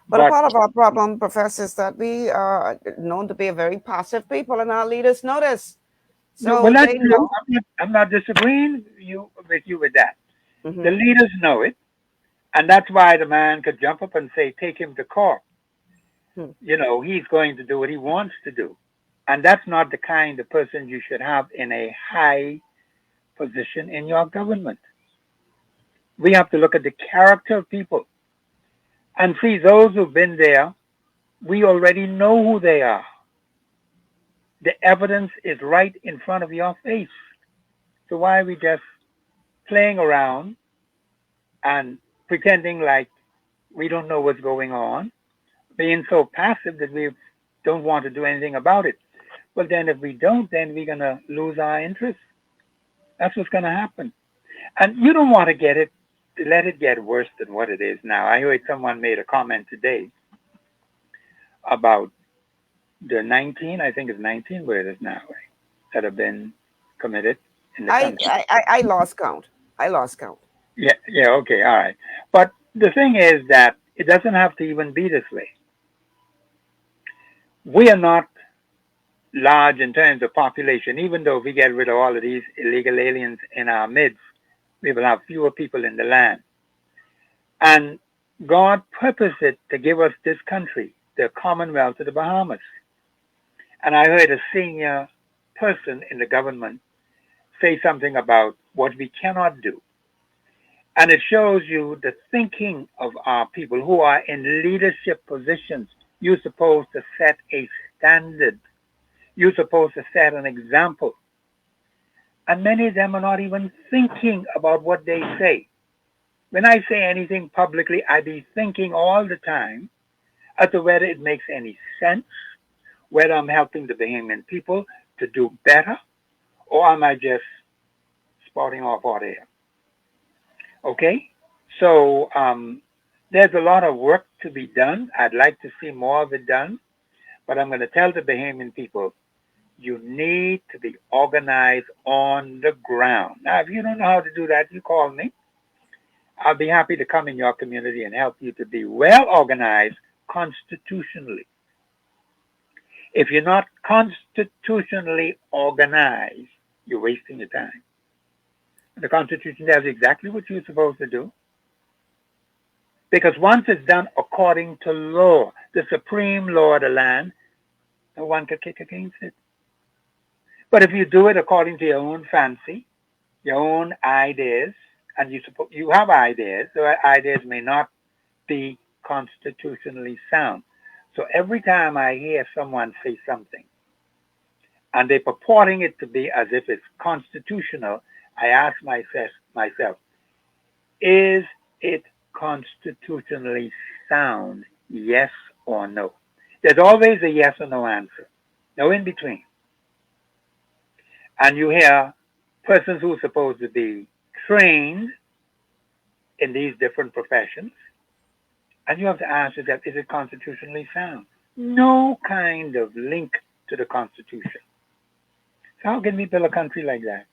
But a part of our problem, Professor, is that we are known to be a very passive people, and our leaders know this. So well, that's they true. know. I'm not disagreeing with you with that. Mm-hmm. The leaders know it, and that's why the man could jump up and say, "Take him to court." You know, he's going to do what he wants to do, and that's not the kind of person you should have in a high position in your government. We have to look at the character of people and see those who've been there. We already know who they are. The evidence is right in front of your face. So why are we just playing around and pretending like we don't know what's going on, being so passive that we don't want to do anything about it? Well, then if we don't, then we're going to lose our interest. That's what's going to happen. And you don't want to let it get worse than what it is now. I heard someone made a comment today about the 19, I think it's 19 murders now, right, that have been committed in the country. I lost count. Yeah, okay, all right. But the thing is that it doesn't have to even be this way. We are not large in terms of population. Even though if we get rid of all of these illegal aliens in our midst, we will have fewer people in the land. And God purposed it to give us this country, the Commonwealth of the Bahamas. And I heard a senior person in the government say something about what we cannot do. And it shows you the thinking of our people who are in leadership positions. You're supposed to set a standard. You're supposed to set an example. And many of them are not even thinking about what they say. When I say anything publicly, I be thinking all the time as to whether it makes any sense, whether I'm helping the Bahamian people to do better, or am I just spouting off hot air? Okay? So there's a lot of work to be done. I'd like to see more of it done. But I'm going to tell the Bahamian people, you need to be organized on the ground. Now, if you don't know how to do that, you call me. I'll be happy to come in your community and help you to be well organized constitutionally. If you're not constitutionally organized, you're wasting your time. The Constitution tells you exactly what you're supposed to do. Because once it's done according to law, the supreme law of the land, no one can kick against it. But if you do it according to your own fancy, your own ideas, and you have ideas, so ideas may not be constitutionally sound. So every time I hear someone say something, and they're purporting it to be as if it's constitutional, I ask myself, is it constitutionally sound, yes or no? There's always a yes or no answer, no in between. And you hear persons who are supposed to be trained in these different professions, and you have to ask yourself, is it constitutionally sound? No kind of link to the Constitution. So how can we build a country like that?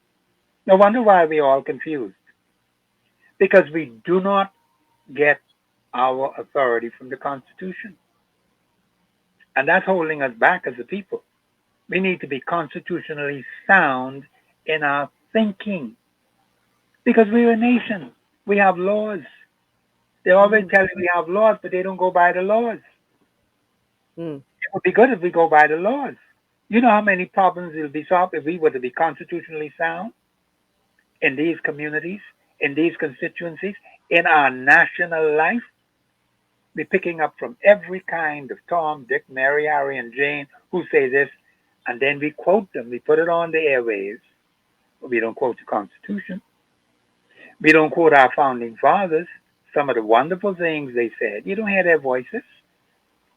No wonder why we're all confused. Because we do not get our authority from the Constitution. And that's holding us back as a people. We need to be constitutionally sound in our thinking. Because we're a nation. We have laws. They always tell you we have laws, but they don't go by the laws. It would be good if we go by the laws. You know how many problems will be solved if we were to be constitutionally sound in these communities, in these constituencies, in our national life? We're picking up from every kind of Tom, Dick, Mary, Harry, and Jane who say this, and then we quote them. We put it on the airwaves, but we don't quote the Constitution. We don't quote our founding fathers, some of the wonderful things they said. You don't hear their voices.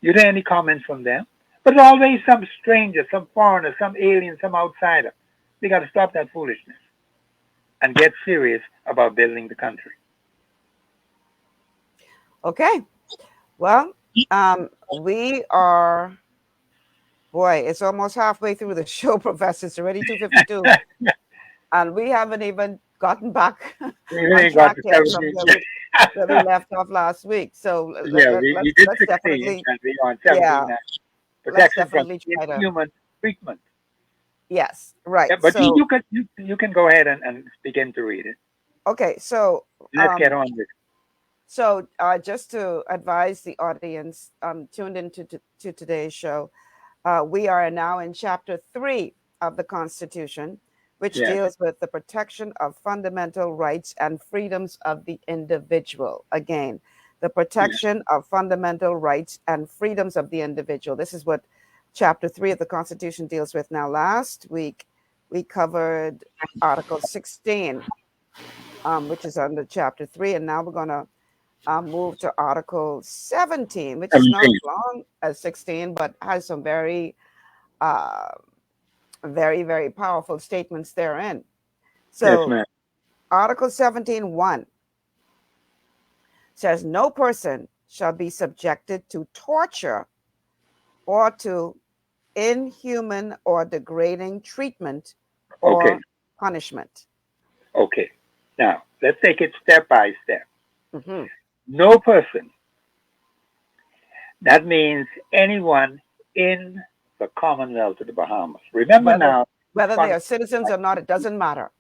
You don't hear any comments from them. But it's always some stranger, some foreigner, some alien, some outsider. We got to stop that foolishness. and get serious about building the country. Okay. Well, we are, boy, it's almost halfway through the show, Professor. It's already 2:52. And we haven't even gotten back We on ain't got track to yet from 17. where we left off last week. So Yeah, we did let's 16 definitely, and we on 17 yeah, now. let's Protection from definitely try to, inhuman treatment. yes, right. Yeah, but So, you can go ahead and begin to read it. okay, so Let's get on with it. So, just to advise the audience tuned into to today's show, we are now in Chapter 3 of the Constitution, which Yes. deals with the protection of fundamental rights and freedoms of the individual. Again, the protection of fundamental rights and freedoms of the individual. This is what Chapter 3 of the Constitution deals with. Now, last week, we covered Article 16, which is under Chapter 3, and now we're going to move to Article 17, which is not as long as 16, but has some very, very powerful statements therein. So, Yes, ma'am. Article 17:1 says, no person shall be subjected to torture or to inhuman or degrading treatment or Okay. punishment. Okay. Now, let's take it step by step. Mm-hmm. No person. That means anyone in the Commonwealth of the Bahamas. Remember now. Whether they are citizens or not, it doesn't matter.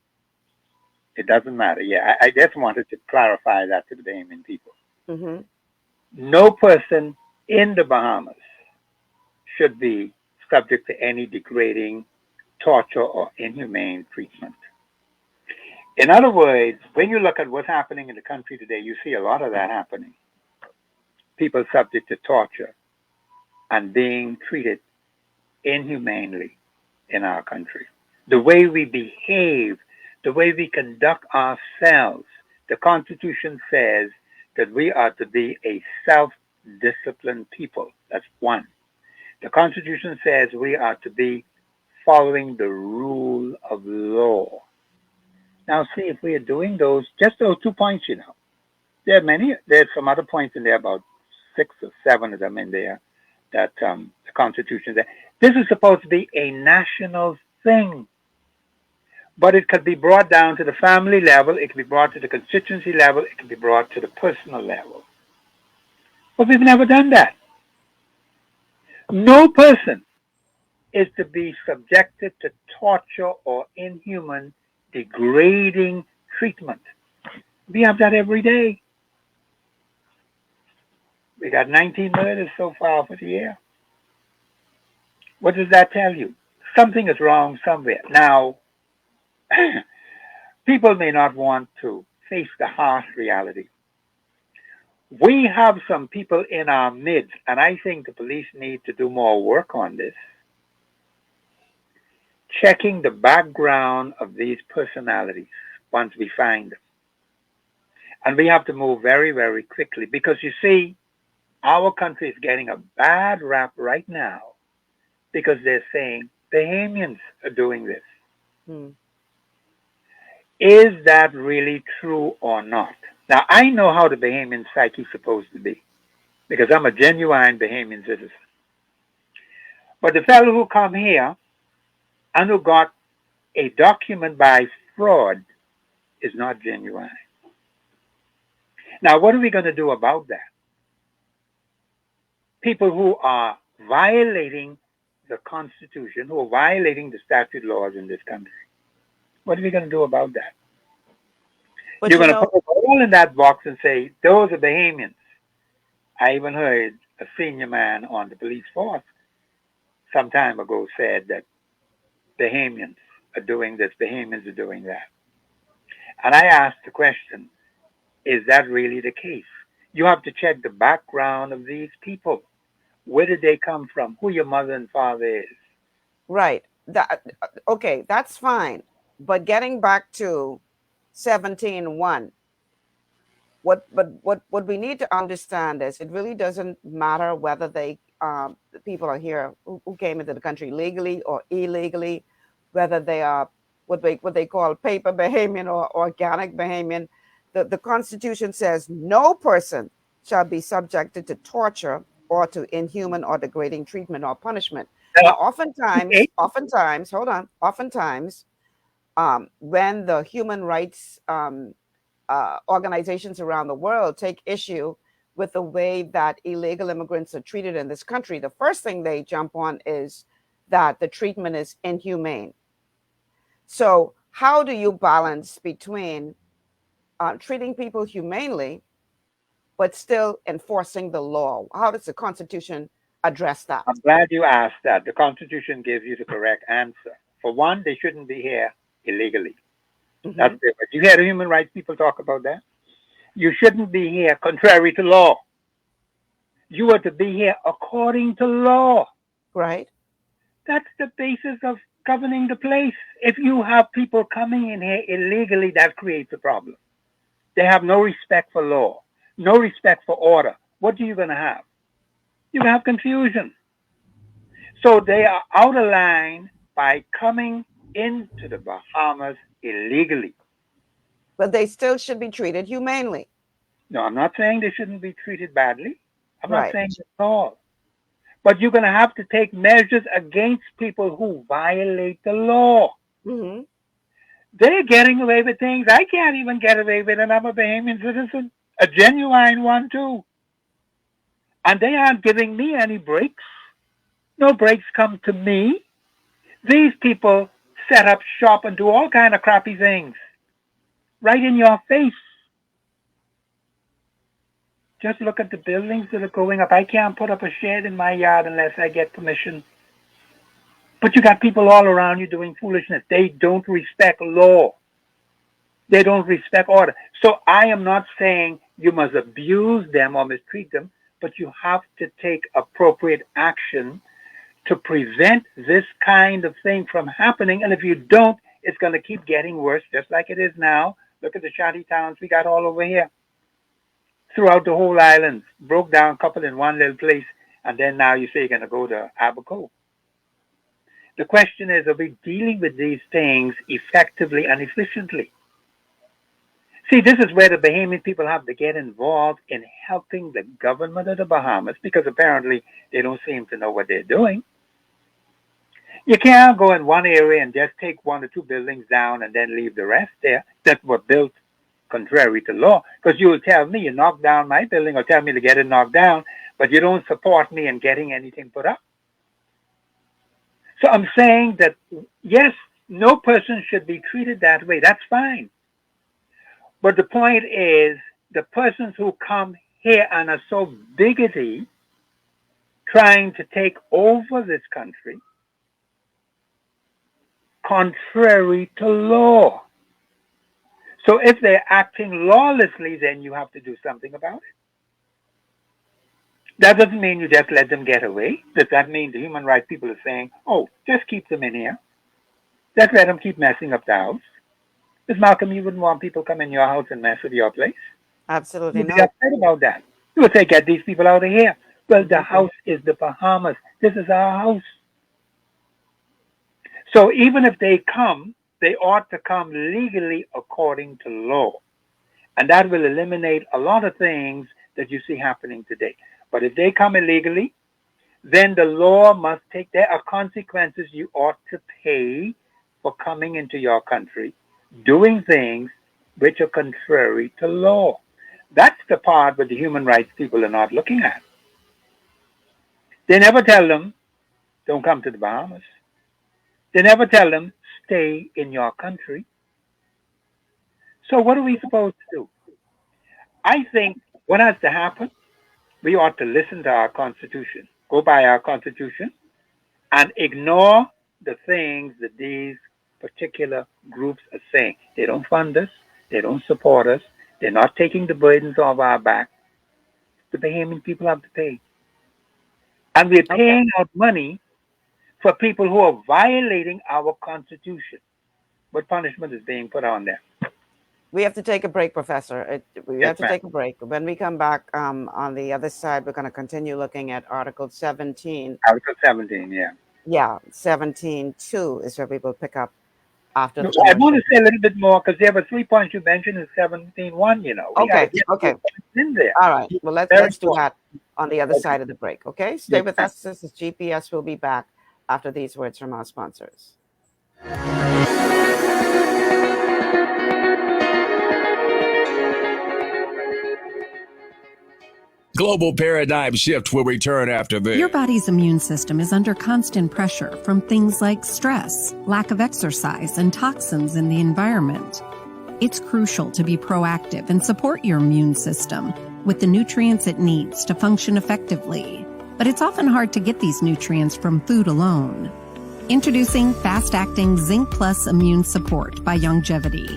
It doesn't matter. Yeah, I just wanted to clarify that to the Bahamian people. Mm-hmm. No person in the Bahamas should be subject to any degrading, torture, or inhumane treatment. In other words, when you look at what's happening in the country today, you see a lot of that happening. People subject to torture and being treated inhumanely in our country. The way we behave, the way we conduct ourselves, the Constitution says that we are to be a self-disciplined people. That's one. The Constitution says we are to be following the rule of law. Now, see, if we are doing just those 2 points, there's some other points in there, about 6 or 7 of them in there, that the Constitution says. This is supposed to be a national thing, but it could be brought down to the family level, it could be brought to the constituency level, it could be brought to the personal level. But we've never done that. No person is to be subjected to torture or inhuman, degrading treatment. We have that every day. We got 19 murders so far for the year. What does that tell you? Something is wrong somewhere. Now, people may not want to face the harsh reality. We have some people in our midst, and I think the police need to do more work on this, checking the background of these personalities once we find them. And we have to move very, very quickly because, you see, our country is getting a bad rap right now because they're saying Bahamians are doing this. Is that really true or not? Now, I know how the Bahamian psyche is supposed to be because I'm a genuine Bahamian citizen. But the fellow who come here and who got a document by fraud is not genuine. Now, what are we going to do about that? People who are violating the Constitution, who are violating the statute laws in this country. What are we going to do about that? But You're going to put it all in that box and say, those are Bahamians. I even heard a senior man on the police force some time ago said that Bahamians are doing this, Bahamians are doing that. And I asked the question, is that really the case? You have to check the background of these people. Where did they come from? Who your mother and father is. Right. Okay, that's fine. But getting back to 17:1, what we need to understand is it really doesn't matter whether the people are here who came into the country legally or illegally, whether they are what they call paper Bahamian or organic Bahamian. The Constitution says no person shall be subjected to torture or to inhuman or degrading treatment or punishment. Now, oftentimes, hold on, oftentimes, when the human rights organizations around the world take issue with the way that illegal immigrants are treated in this country, the first thing they jump on is that the treatment is inhumane. So, how do you balance between treating people humanely, but still enforcing the law? How does the Constitution address that? I'm glad you asked that. The Constitution gives you the correct answer. For one, they shouldn't be here illegally. That's different. You hear the human rights people talk about that? You shouldn't be here contrary to law. You are to be here according to law. Right. That's the basis of governing the place. If you have people coming in here illegally, that creates a problem. They have no respect for law, no respect for order. What are you going to have? You're going to have confusion. So they are out of line by coming into the Bahamas illegally. But they still should be treated humanely. No, I'm not saying they shouldn't be treated badly. I'm not Right. saying that at all. But you're going to have to take measures against people who violate the law. Mm-hmm. They're getting away with things I can't even get away with, and I'm a Bahamian citizen, a genuine one too. And they aren't giving me any breaks. No breaks come to me. These people set up shop and do all kind of crappy things right in your face. Just look at the buildings that are going up. I can't put up a shed in my yard unless I get permission. But you got people all around you doing foolishness. They don't respect law. They don't respect order. So I am not saying you must abuse them or mistreat them, but you have to take appropriate action to prevent this kind of thing from happening. And if you don't, it's going to keep getting worse, just like it is now. Look at the shanty towns we got all over here. Throughout the whole island, broke down a couple in one little place, and then now you say you're going to go to Abaco. The question is, are we dealing with these things effectively and efficiently? See, this is where the Bahamian people have to get involved in helping the government of the Bahamas, because apparently they don't seem to know what they're doing. You can't go in one area and just take one or two buildings down and then leave the rest there that were built contrary to law, because you will tell me you knocked down my building or tell me to get it knocked down, but you don't support me in getting anything put up. So I'm saying that, yes, no person should be treated that way. That's fine. But the point is, the persons who come here and are so bigoted, trying to take over this country, contrary to law. So if they're acting lawlessly, then you have to do something about it. That doesn't mean you just let them get away. Does that mean the human rights people are saying, oh, just keep them in here? Just let them keep messing up the house? Ms. Malcolm, you wouldn't want people come in your house and mess with your place? Absolutely You'd be not. upset about that. You would say, get these people out of here. Well, the house is the Bahamas. This is our house. So even if they come, they ought to come legally according to law. And that will eliminate a lot of things that you see happening today. But if they come illegally, then the law must take, there are consequences you ought to pay for coming into your country, doing things which are contrary to law. That's the part that the human rights people are not looking at. They never tell them, don't come to the Bahamas. They never tell them, stay in your country. So what are we supposed to do? I think what has to happen, we ought to listen to our Constitution, go by our Constitution, and ignore the things that these particular groups are saying. They don't fund us. They don't support us. They're not taking the burdens off our back. The Bahamian people have to pay. And we're paying out money for people who are violating our Constitution. What punishment is being put on them? We have to take a break, Professor. We have to ma'am. take a break. When we come back on the other side, we're going to continue looking at Article 17. Article 17, yeah. Yeah, 17.2 is where we will pick up after the I want to commercial. say a little bit more because there were 3 points you mentioned in 17.1. We got to Okay, get okay. in there. All right. Well, Very let's do important. that on the other side of the break. Okay. Stay Yes, with us. This is GPS. We'll be back after these words from our sponsors. Global Paradigm Shift will return after this. Your body's immune system is under constant pressure from things like stress, lack of exercise, and toxins in the environment. It's crucial to be proactive and support your immune system with the nutrients it needs to function effectively. But it's often hard to get these nutrients from food alone. Introducing fast-acting Zinc Plus Immune Support by Longevity.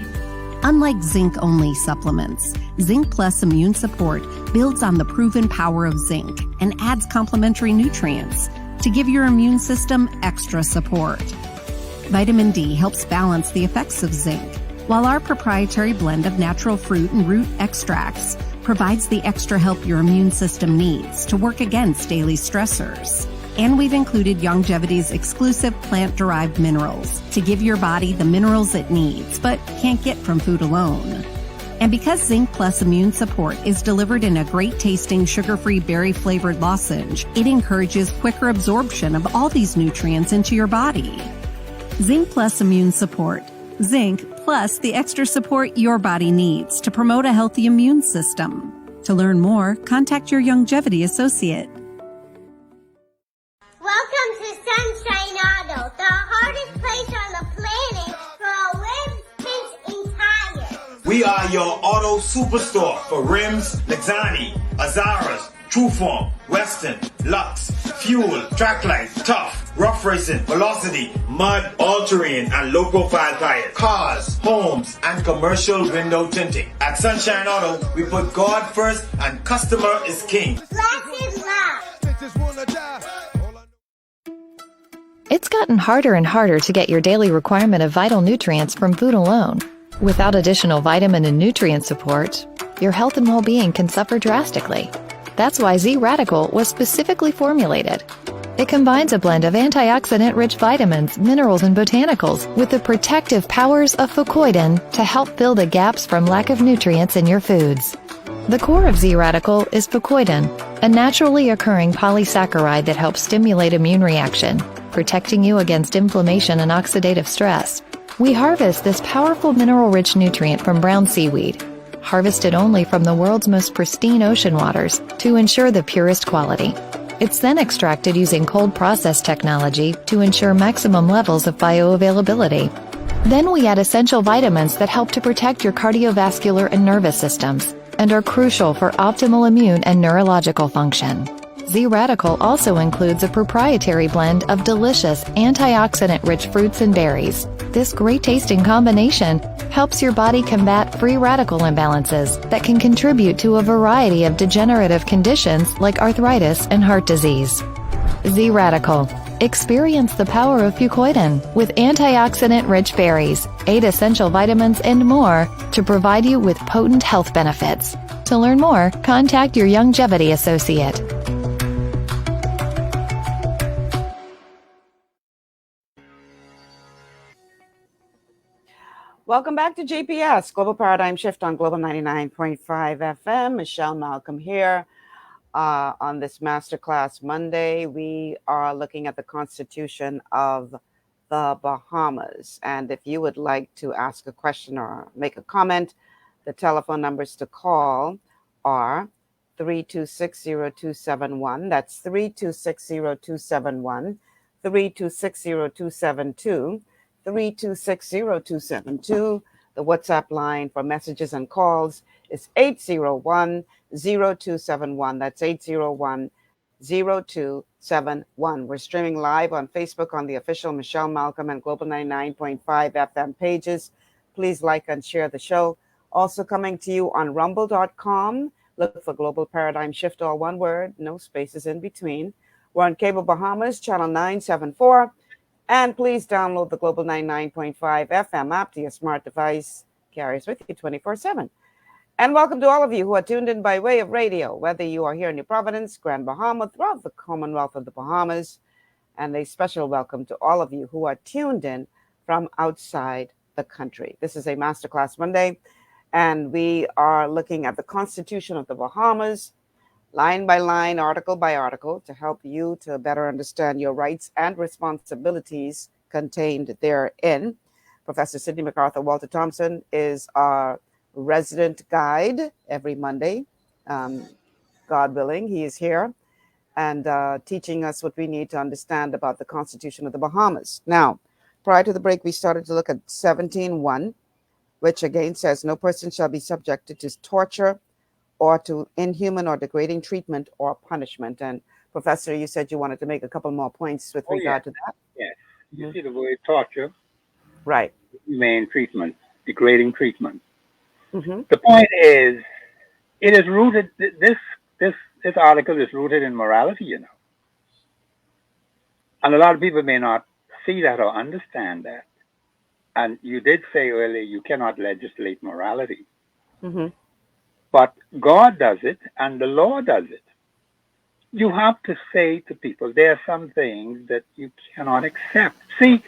Unlike zinc-only supplements, Zinc Plus Immune Support builds on the proven power of zinc and adds complementary nutrients to give your immune system extra support. Vitamin D helps balance the effects of zinc, while our proprietary blend of natural fruit and root extracts provides the extra help your immune system needs to work against daily stressors. And we've included Longevity's exclusive plant-derived minerals to give your body the minerals it needs, but can't get from food alone. And because Zinc Plus Immune Support is delivered in a great-tasting, sugar-free, berry-flavored lozenge, it encourages quicker absorption of all these nutrients into your body. Zinc Plus Immune Support. Zinc plus the extra support your body needs to promote a healthy immune system. To learn more, contact your Longevity associate. Welcome to Sunshine Auto, the hardest place on the planet for rims, paints, and tires. We are your auto superstore for rims, Lexani, Azaras, Trueform, Western, Lux, Fuel, Tracklight, Tough, Rough Racing, Velocity, Mud, All-Terrain, and low-profile tires. Cars, homes, and commercial window tinting. At Sunshine Auto, we put God first and customer is king. Glasses love. It's gotten harder and harder to get your daily requirement of vital nutrients from food alone. Without additional vitamin and nutrient support, your health and well-being can suffer drastically. That's why Z Radical was specifically formulated. It combines a blend of antioxidant-rich vitamins, minerals, and botanicals with the protective powers of fucoidan to help fill the gaps from lack of nutrients in your foods. The core of Z Radical is fucoidan, a naturally occurring polysaccharide that helps stimulate immune reaction, protecting you against inflammation and oxidative stress. We harvest this powerful mineral-rich nutrient from brown seaweed, harvested only from the world's most pristine ocean waters to ensure the purest quality. It's then extracted using cold process technology to ensure maximum levels of bioavailability. Then we add essential vitamins that help to protect your cardiovascular and nervous systems and are crucial for optimal immune and neurological function. Z Radical also includes a proprietary blend of delicious antioxidant-rich fruits and berries. This great-tasting combination helps your body combat free radical imbalances that can contribute to a variety of degenerative conditions like arthritis and heart disease. Z Radical. Experience the power of fucoidan with antioxidant-rich berries, 8 essential vitamins, and more to provide you with potent health benefits. To learn more, contact your Longevity associate. Welcome back to GPS, Global Paradigm Shift on Global 99.5 FM. Michelle Malcolm here. On this Masterclass Monday, we are looking at the Constitution of the Bahamas. And if you would like to ask a question or make a comment, the telephone numbers to call are 3260271. That's 3260271, 3260272. 3260272. The WhatsApp line for messages and calls is 801-0271. That's 801-0271. We're streaming live on Facebook on the official Michelle Malcolm and Global 99.5 FM pages. Please like and share the show. Also coming to you on rumble.com. Look for Global Paradigm Shift, all one word, no spaces in between. We're on Cable Bahamas, channel 974. And please download the Global 99.5 FM app to your smart device. Carries with you 24/7. And welcome to all of you who are tuned in by way of radio, whether you are here in New Providence, Grand Bahama, throughout the Commonwealth of the Bahamas. And a special welcome to all of you who are tuned in from outside the country. This is a Masterclass Monday, and we are looking at the Constitution of the Bahamas, line by line, article by article, to help you to better understand your rights and responsibilities contained therein. Professor Sidney MacArthur Walter Thompson is our resident guide every Monday. God willing, he is here and teaching us what we need to understand about the Constitution of the Bahamas. Now, prior to the break, we started to look at 17.1, which again says no person shall be subjected to torture or to inhuman or degrading treatment or punishment. And Professor, you said you wanted to make a couple more points with regard to that. Yes. You see the word torture, right? Inhumane treatment, degrading treatment. Mm-hmm. The point is, it is rooted. This article is rooted in morality, you know, and a lot of people may not see that or understand that. And you did say earlier you cannot legislate morality. Mm-hmm. But God does it and the law does it. You have to say to people, there are some things that you cannot accept. See,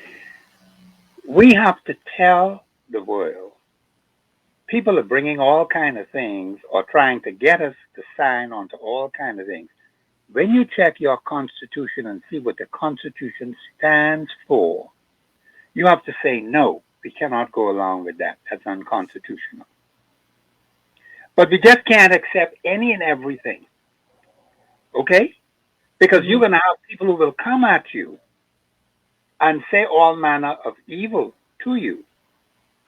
we have to tell the world. People are bringing all kinds of things or trying to get us to sign on to all kinds of things. When you check your Constitution and see what the Constitution stands for, you have to say, no, we cannot go along with that. That's unconstitutional. But we just can't accept any and everything. Okay? Because you're going to have people who will come at you and say all manner of evil to you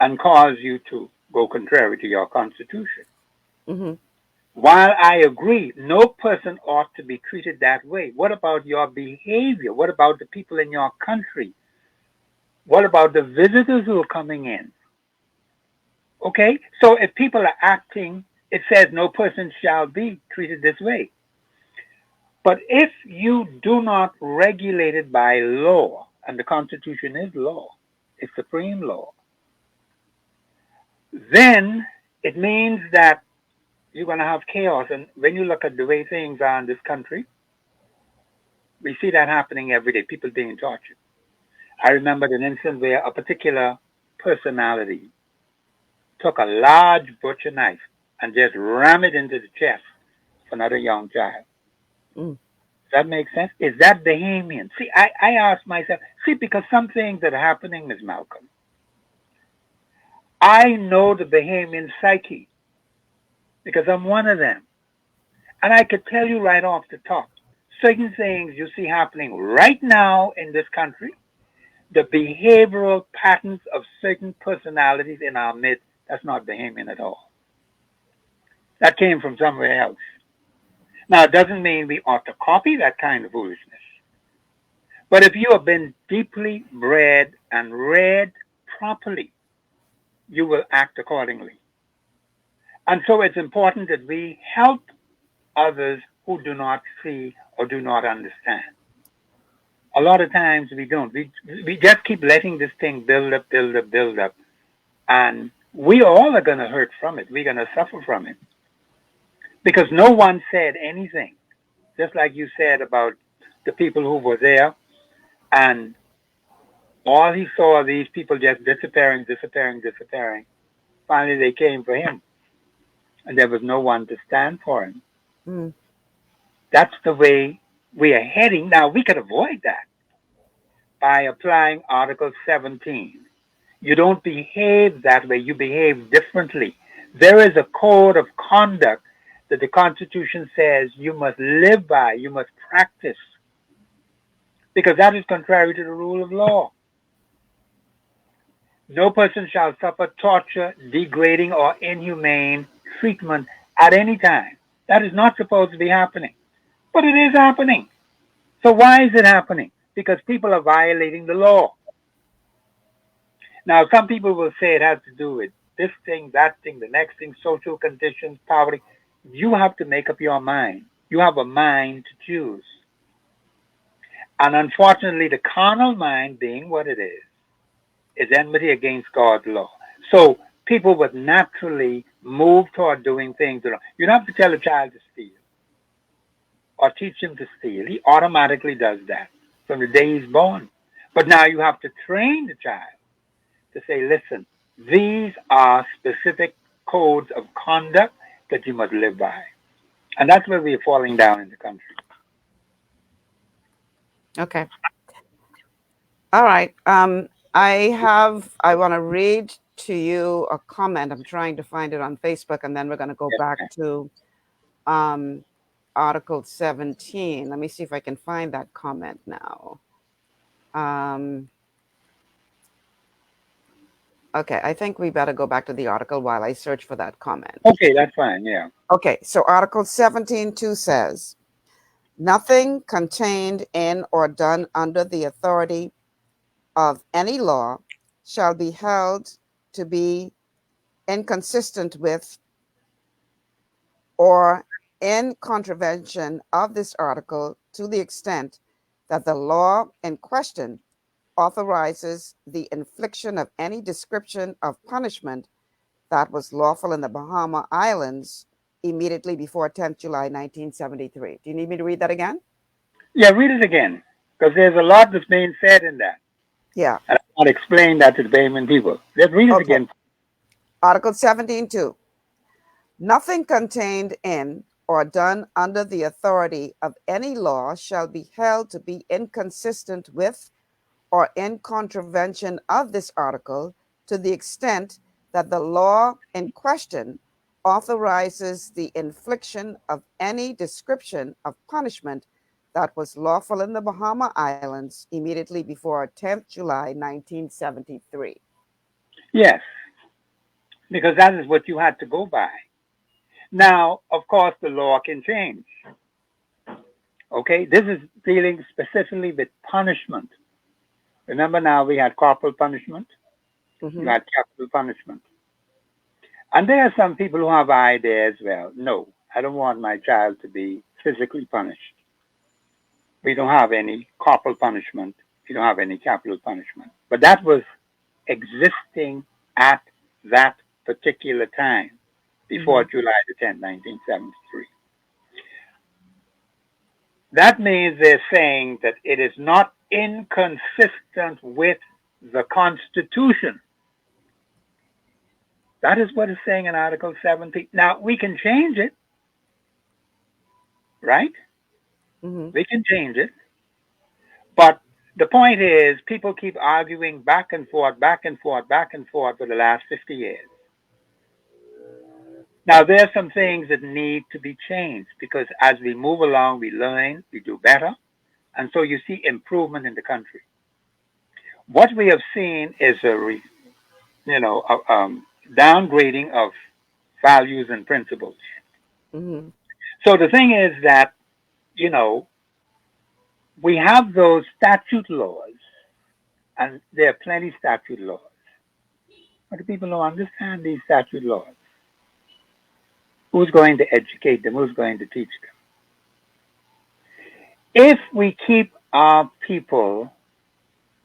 and cause you to go contrary to your Constitution. Mm-hmm. While I agree, no person ought to be treated that way. What about your behavior? What about the people in your country? What about the visitors who are coming in? Okay? So if people are acting, it says no person shall be treated this way. But if you do not regulate it by law, and the Constitution is law, it's supreme law, then it means that you're going to have chaos. And when you look at the way things are in this country, we see that happening every day, people being tortured. I remember an incident where a particular personality took a large butcher knife and just rammed it into the chest of another young child. Mm. Does that make sense? Is that Bahamian? See, I ask myself, because some things that are happening, Ms. Malcolm, I know the Bahamian psyche because I'm one of them. And I could tell you right off the top, certain things you see happening right now in this country, the behavioral patterns of certain personalities in our midst, that's not Bahamian at all. That came from somewhere else. Now, it doesn't mean we ought to copy that kind of foolishness. But if you have been deeply bred and read properly, you will act accordingly. And so it's important that we help others who do not see or do not understand. A lot of times we don't. We just keep letting this thing build up. And we all are going to hurt from it. We're going to suffer from it. Because no one said anything. Just like you said about the people who were there. And all he saw these people just disappearing. Finally, they came for him. And there was no one to stand for him. Mm. That's the way we are heading. Now, we could avoid that by applying Article 17. You don't behave that way. You behave differently. There is a code of conduct that the Constitution says you must live by, you must practice, because that is contrary to the rule of law. No person shall suffer torture, degrading, or inhumane treatment at any time. That is not supposed to be happening. But it is happening. So why is it happening? Because people are violating the law. Now, some people will say it has to do with this thing, that thing, the next thing, social conditions, poverty. You have to make up your mind. You have a mind to choose. And unfortunately, the carnal mind, being what it is enmity against God's law. So people would naturally move toward doing things. You don't have to tell a child to steal or teach him to steal. He automatically does that from the day he's born. But now you have to train the child to say, listen, these are specific codes of conduct that you must live by. And that's where we're falling down in the country. Okay. All right. I want to read to you a comment. I'm trying to find it on Facebook, and then we're going to go back to Article 17. Let me see if I can find that comment now. Okay, I think we better go back to the article while I search for that comment. Okay, that's fine, yeah. Okay, so Article 17.2 says, nothing contained in or done under the authority of any law shall be held to be inconsistent with or in contravention of this article to the extent that the law in question authorizes the infliction of any description of punishment that was lawful in the Bahama Islands immediately before 10th July 1973. Do you need me to read that again? Yeah, read it again, because there's a lot that's being said in that. Yeah. And I want to explain that to the Bahamian people. Let's read it again. Article 17.2. Nothing contained in or done under the authority of any law shall be held to be inconsistent with or in contravention of this article to the extent that the law in question authorizes the infliction of any description of punishment that was lawful in the Bahama Islands immediately before 10th July 1973. Yes, because that is what you had to go by. Now, of course, the law can change. Okay, this is dealing specifically with punishment. Remember now we had corporal punishment, you had capital punishment. And there are some people who have ideas, well, no, I don't want my child to be physically punished. We don't have any corporal punishment. We don't have any capital punishment. But that was existing at that particular time, before July the 10th, 1973. That means they're saying that it is not inconsistent with the Constitution. That is what it's saying in Article 17. Now, we can change it, right? We can change it. But the point is, people keep arguing back and forth, back and forth, back and forth for the last 50 years. Now, there are some things that need to be changed because as we move along, we learn, we do better. And so you see improvement in the country. What we have seen is downgrading of values and principles. So the thing is that, we have those statute laws, and there are plenty of statute laws. But the people don't understand these statute laws. Who's going to educate them? Who's going to teach them? If we keep our people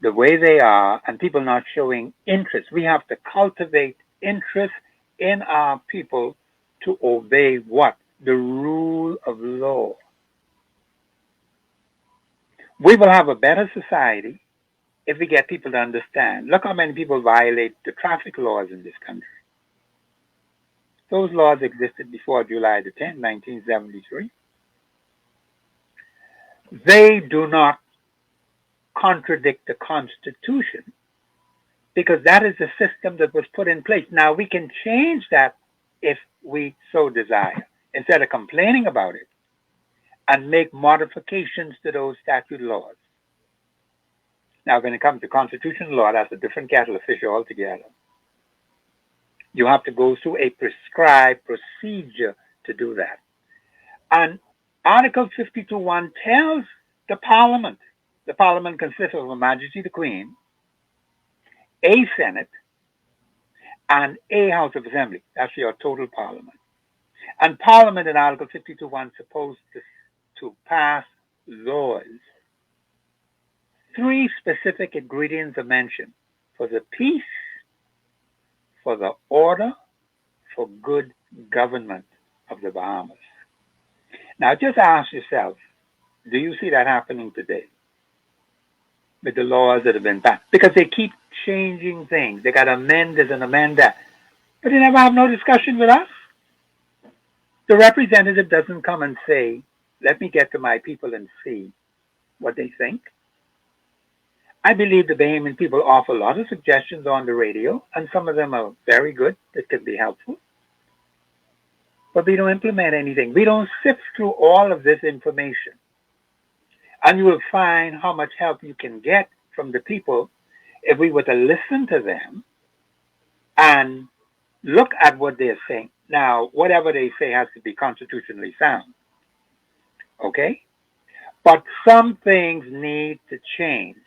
the way they are and people not showing interest, we have to cultivate interest in our people to obey what? The rule of law. We will have a better society if we get people to understand. Look how many people violate the traffic laws in this country. Those laws existed before July the 10th, 1973. They do not contradict the Constitution because that is the system that was put in place. Now, we can change that if we so desire, instead of complaining about it, and make modifications to those statute laws. Now, when it comes to constitutional law, that's a different kettle of fish altogether. You have to go through a prescribed procedure to do that. And Article 52.1 tells the Parliament consists of Her Majesty the Queen, a Senate, and a House of Assembly. That's your total Parliament. And Parliament in Article 52.1 is supposed to pass laws. 3 specific ingredients are mentioned: for the peace, for the order, for good government of the Bahamas. Now, just ask yourself, do you see that happening today with the laws that have been passed? Because they keep changing things. They got to amend this and amend that. But they never have no discussion with us. The representative doesn't come and say, let me get to my people and see what they think. I believe the Bahamian people offer a lot of suggestions on the radio, and some of them are very good that can be helpful. But we don't implement anything. We don't sift through all of this information. And you will find how much help you can get from the people if we were to listen to them and look at what they're saying. Now, whatever they say has to be constitutionally sound. Okay? But some things need to change.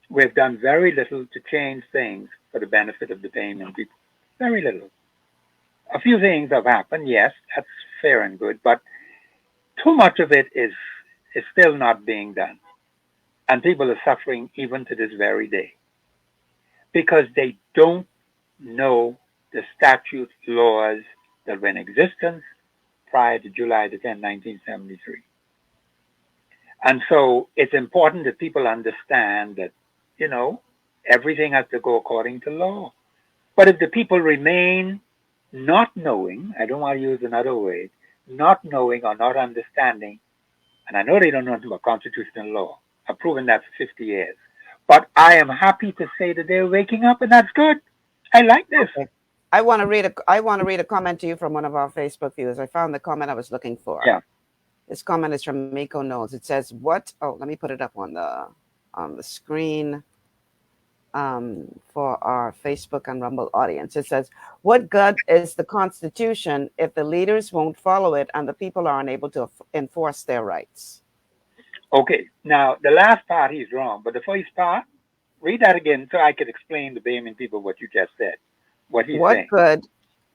We've done very little to change things for the benefit of the Bahamian people. Very little. A few things have happened, yes, that's fair and good, but too much of it is still not being done. And people are suffering even to this very day because they don't know the statute laws that were in existence prior to July the 10th, 1973. And so it's important that people understand that, you know, everything has to go according to law. But if the people remain not knowing, I don't want to use another word, not knowing or not understanding, and I know they don't know anything about constitutional law. I've proven that for 50 years. But I am happy to say that they're waking up, and that's good. I like this. Okay. I want to read a comment to you from one of our Facebook viewers. I found the comment I was looking for. Yeah. This comment is from Miko Knowles. It says, let me put it up on the screen for our Facebook and Rumble audience. It says, what good is the Constitution if the leaders won't follow it and the people are unable to enforce their rights? Okay, now the last part he's wrong, but the first part, read that again so I could explain to the Bahamian people what you just said. What he's saying. Let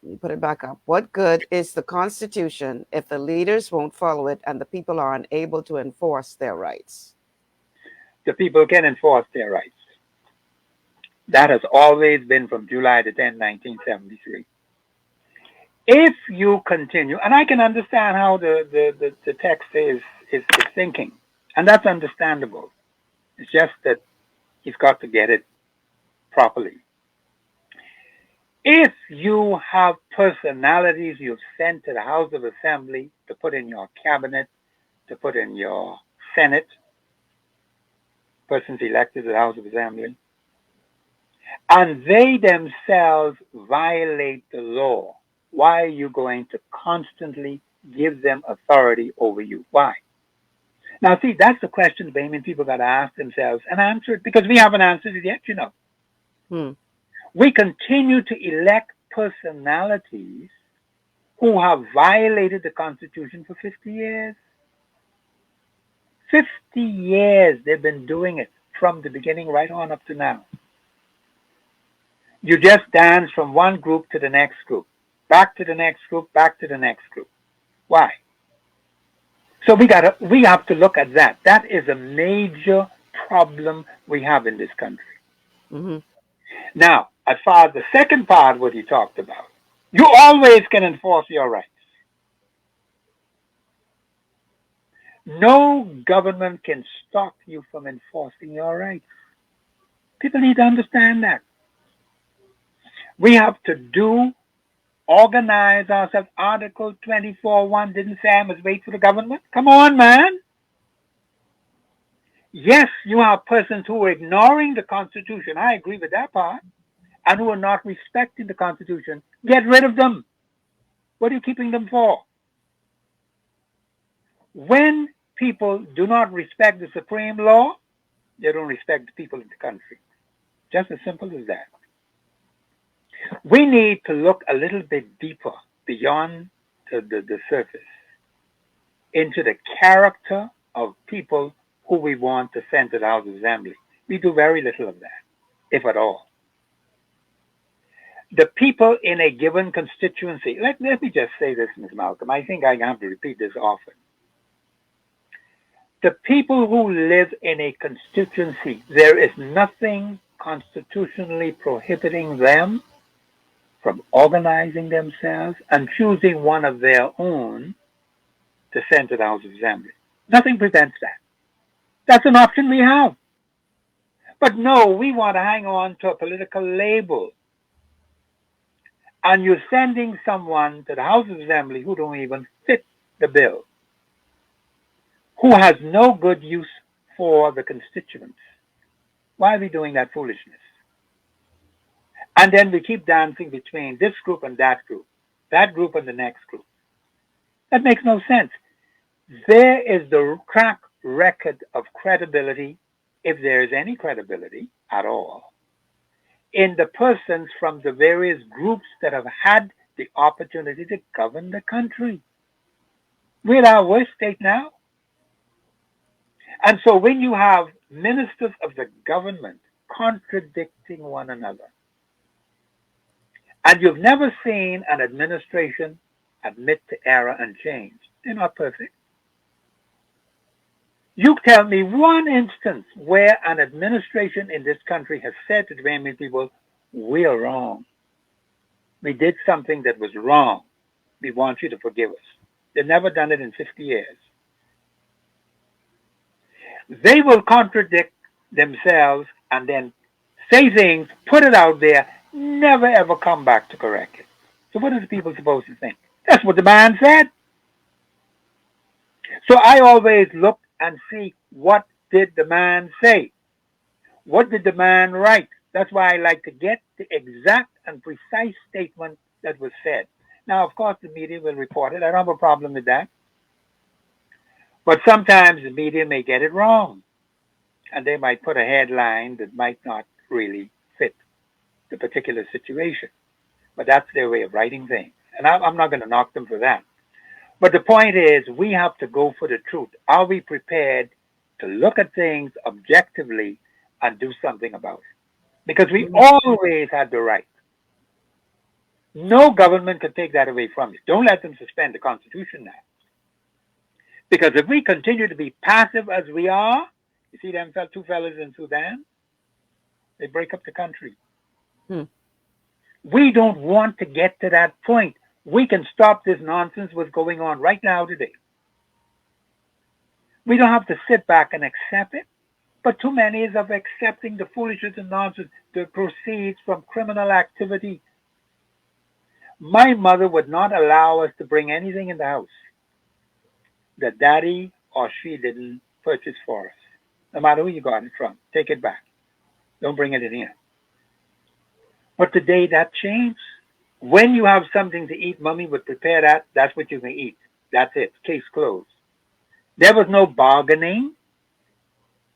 me put it back up. What good is the Constitution if the leaders won't follow it and the people are unable to enforce their rights? The people can enforce their rights. That has always been from July the 10th, 1973. If you continue, and I can understand how the text is thinking, and that's understandable. It's just that he's got to get it properly. If you have personalities you've sent to the House of Assembly to put in your cabinet, to put in your Senate, persons elected to the House of Assembly, and they themselves violate the law, why are you going to constantly give them authority over you? Why? Now, see, that's the question the Bahamian people got to ask themselves and answer it, because we haven't answered it yet, you know. We continue to elect personalities who have violated the Constitution for 50 years. 50 years they've been doing it from the beginning right on up to now. You just dance from one group to the next group, back to the next group, back to the next group. Why? So we have to look at that. That is a major problem we have in this country. Mm-hmm. Now, as far as the second part, what he talked about, you always can enforce your rights. No government can stop you from enforcing your rights. People need to understand that. We have to organize ourselves. Article 24.1 didn't say I must wait for the government. Come on, man. Yes, you have persons who are ignoring the Constitution. I agree with that part. And who are not respecting the Constitution. Get rid of them. What are you keeping them for? When people do not respect the supreme law, they don't respect the people in the country. Just as simple as that. We need to look a little bit deeper beyond the surface into the character of people who we want to send to the House of Assembly. We do very little of that, if at all. The people in a given constituency, let me just say this, Ms. Malcolm, I think I have to repeat this often. The people who live in a constituency, there is nothing constitutionally prohibiting them from organizing themselves and choosing one of their own to send to the House of Assembly. Nothing prevents that. That's an option we have. But no, we want to hang on to a political label. And you're sending someone to the House of Assembly who don't even fit the bill, who has no good use for the constituents. Why are we doing that foolishness? And then we keep dancing between this group and that group and the next group. That makes no sense. There is the track record of credibility, if there is any credibility at all, in the persons from the various groups that have had the opportunity to govern the country. We're at our worst state now. And so when you have ministers of the government contradicting one another, and you've never seen an administration admit to error and change, they're not perfect. You tell me one instance where an administration in this country has said to the American people, we are wrong. We did something that was wrong. We want you to forgive us. They've never done it in 50 years. They will contradict themselves and then say things, put it out there, never ever come back to correct it. So what are the people supposed to think? That's what the man said. So I always look and see, what did the man say? What did the man write? That's why I like to get the exact and precise statement that was said. Now, of course, the media will report it. I don't have a problem with that. But sometimes the media may get it wrong. And they might put a headline that might not really fit the particular situation. But that's their way of writing things. And I'm not going to knock them for that. But the point is, we have to go for the truth. Are we prepared to look at things objectively and do something about it? Because we always had the right. No government can take that away from you. Don't let them suspend the Constitution now. Because if we continue to be passive as we are, you see them two fellas in Sudan, they break up the country. We don't want to get to that point. We can stop this nonsense what's going on right now today. We don't have to sit back and accept it, but too many is of accepting the foolishness and nonsense that proceeds from criminal activity. My mother would not allow us to bring anything in the house that daddy or she didn't purchase for us. No matter who you got it from, take it back. Don't bring it in here. But today that changed. When you have something to eat, mommy would prepare that. That's what you can eat. That's it. Case closed. There was no bargaining.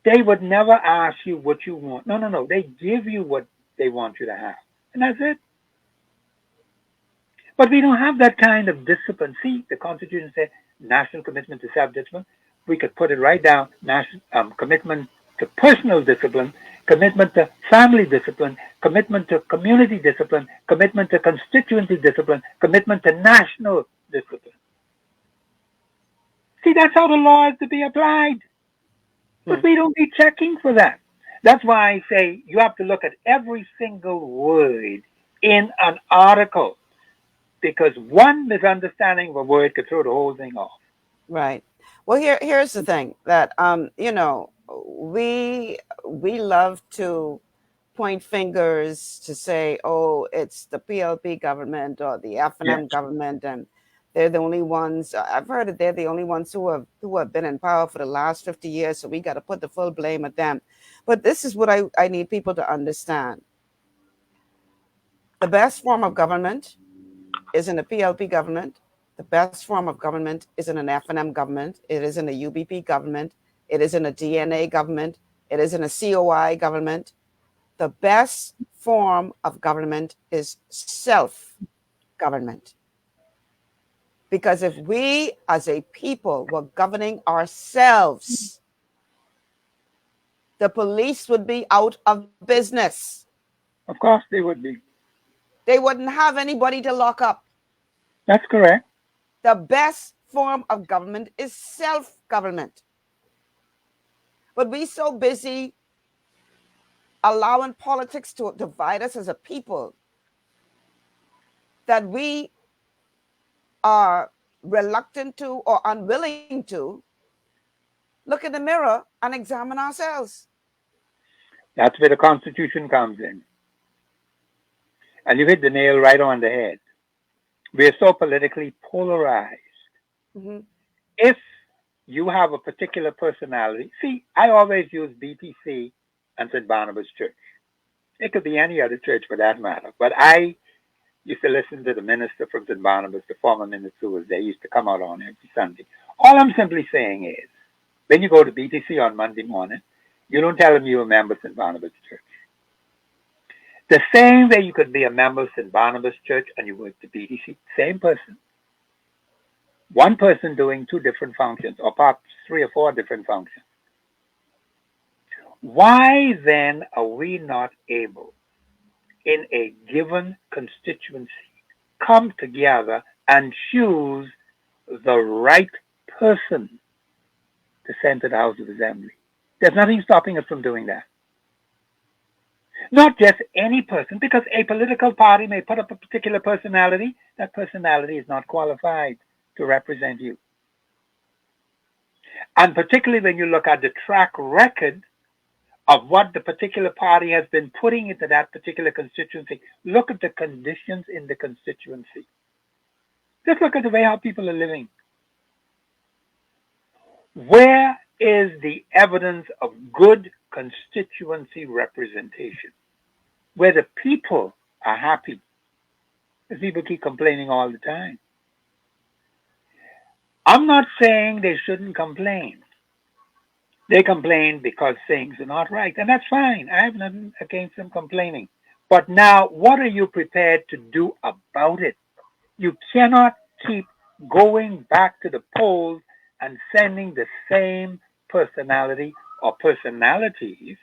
They would never ask you what you want. No. They give you what they want you to have. And that's it. But we don't have that kind of discipline. See, the Constitution said national commitment to self-discipline. We could put it right down. National commitment to personal discipline, commitment to family discipline, commitment to community discipline, commitment to constituency discipline, commitment to national discipline. See, that's how the law is to be applied. But we don't be checking for that. That's why I say you have to look at every single word in an article, because one misunderstanding of a word could throw the whole thing off. Right. Well, here's the thing that we love to point fingers to say, oh, it's the PLP government or the F&M government, and they're the only ones. I've heard that they're the only ones who have been in power for the last 50 years, so we got to put the full blame at them. But this is what I need people to understand. The best form of government is in a PLP government. The best form of government is in an F&M government. It is in a UBP government. It is in a DNA government. It is in a COI government. The best form of government is self-government. Because if we as a people were governing ourselves, the police would be out of business. Of course they would be. They wouldn't have anybody to lock up. That's correct. The best form of government is self-government. But we're so busy allowing politics to divide us as a people that we are reluctant to or unwilling to look in the mirror and examine ourselves. That's where the Constitution comes in. And you hit the nail right on the head. We're so politically polarized. Mm-hmm. If you have a particular personality, see, I always use BTC and St. Barnabas Church. It could be any other church for that matter. But I used to listen to the minister from St. Barnabas, the former minister who was there. He used to come out on every Sunday. All I'm simply saying is, when you go to BTC on Monday morning, you don't tell them you're a member of St. Barnabas Church. The same way you could be a member of St. Barnabas Church and you work to BTC, same person. One person doing two different functions, or perhaps 3 or 4 different functions. Why then are we not able, in a given constituency, come together and choose the right person to send to the House of Assembly? There's nothing stopping us from doing that. Not just any person, because a political party may put up a particular personality. That personality is not qualified to represent you. And particularly when you look at the track record of what the particular party has been putting into that particular constituency, look at the conditions in the constituency. Just look at the way how people are living. Where is the evidence of good constituency representation? Where the people are happy. Because people keep complaining all the time. I'm not saying they shouldn't complain. They complain because things are not right, and that's fine. I have nothing against them complaining. But now, what are you prepared to do about it? You cannot keep going back to the polls and sending the same personality or personalities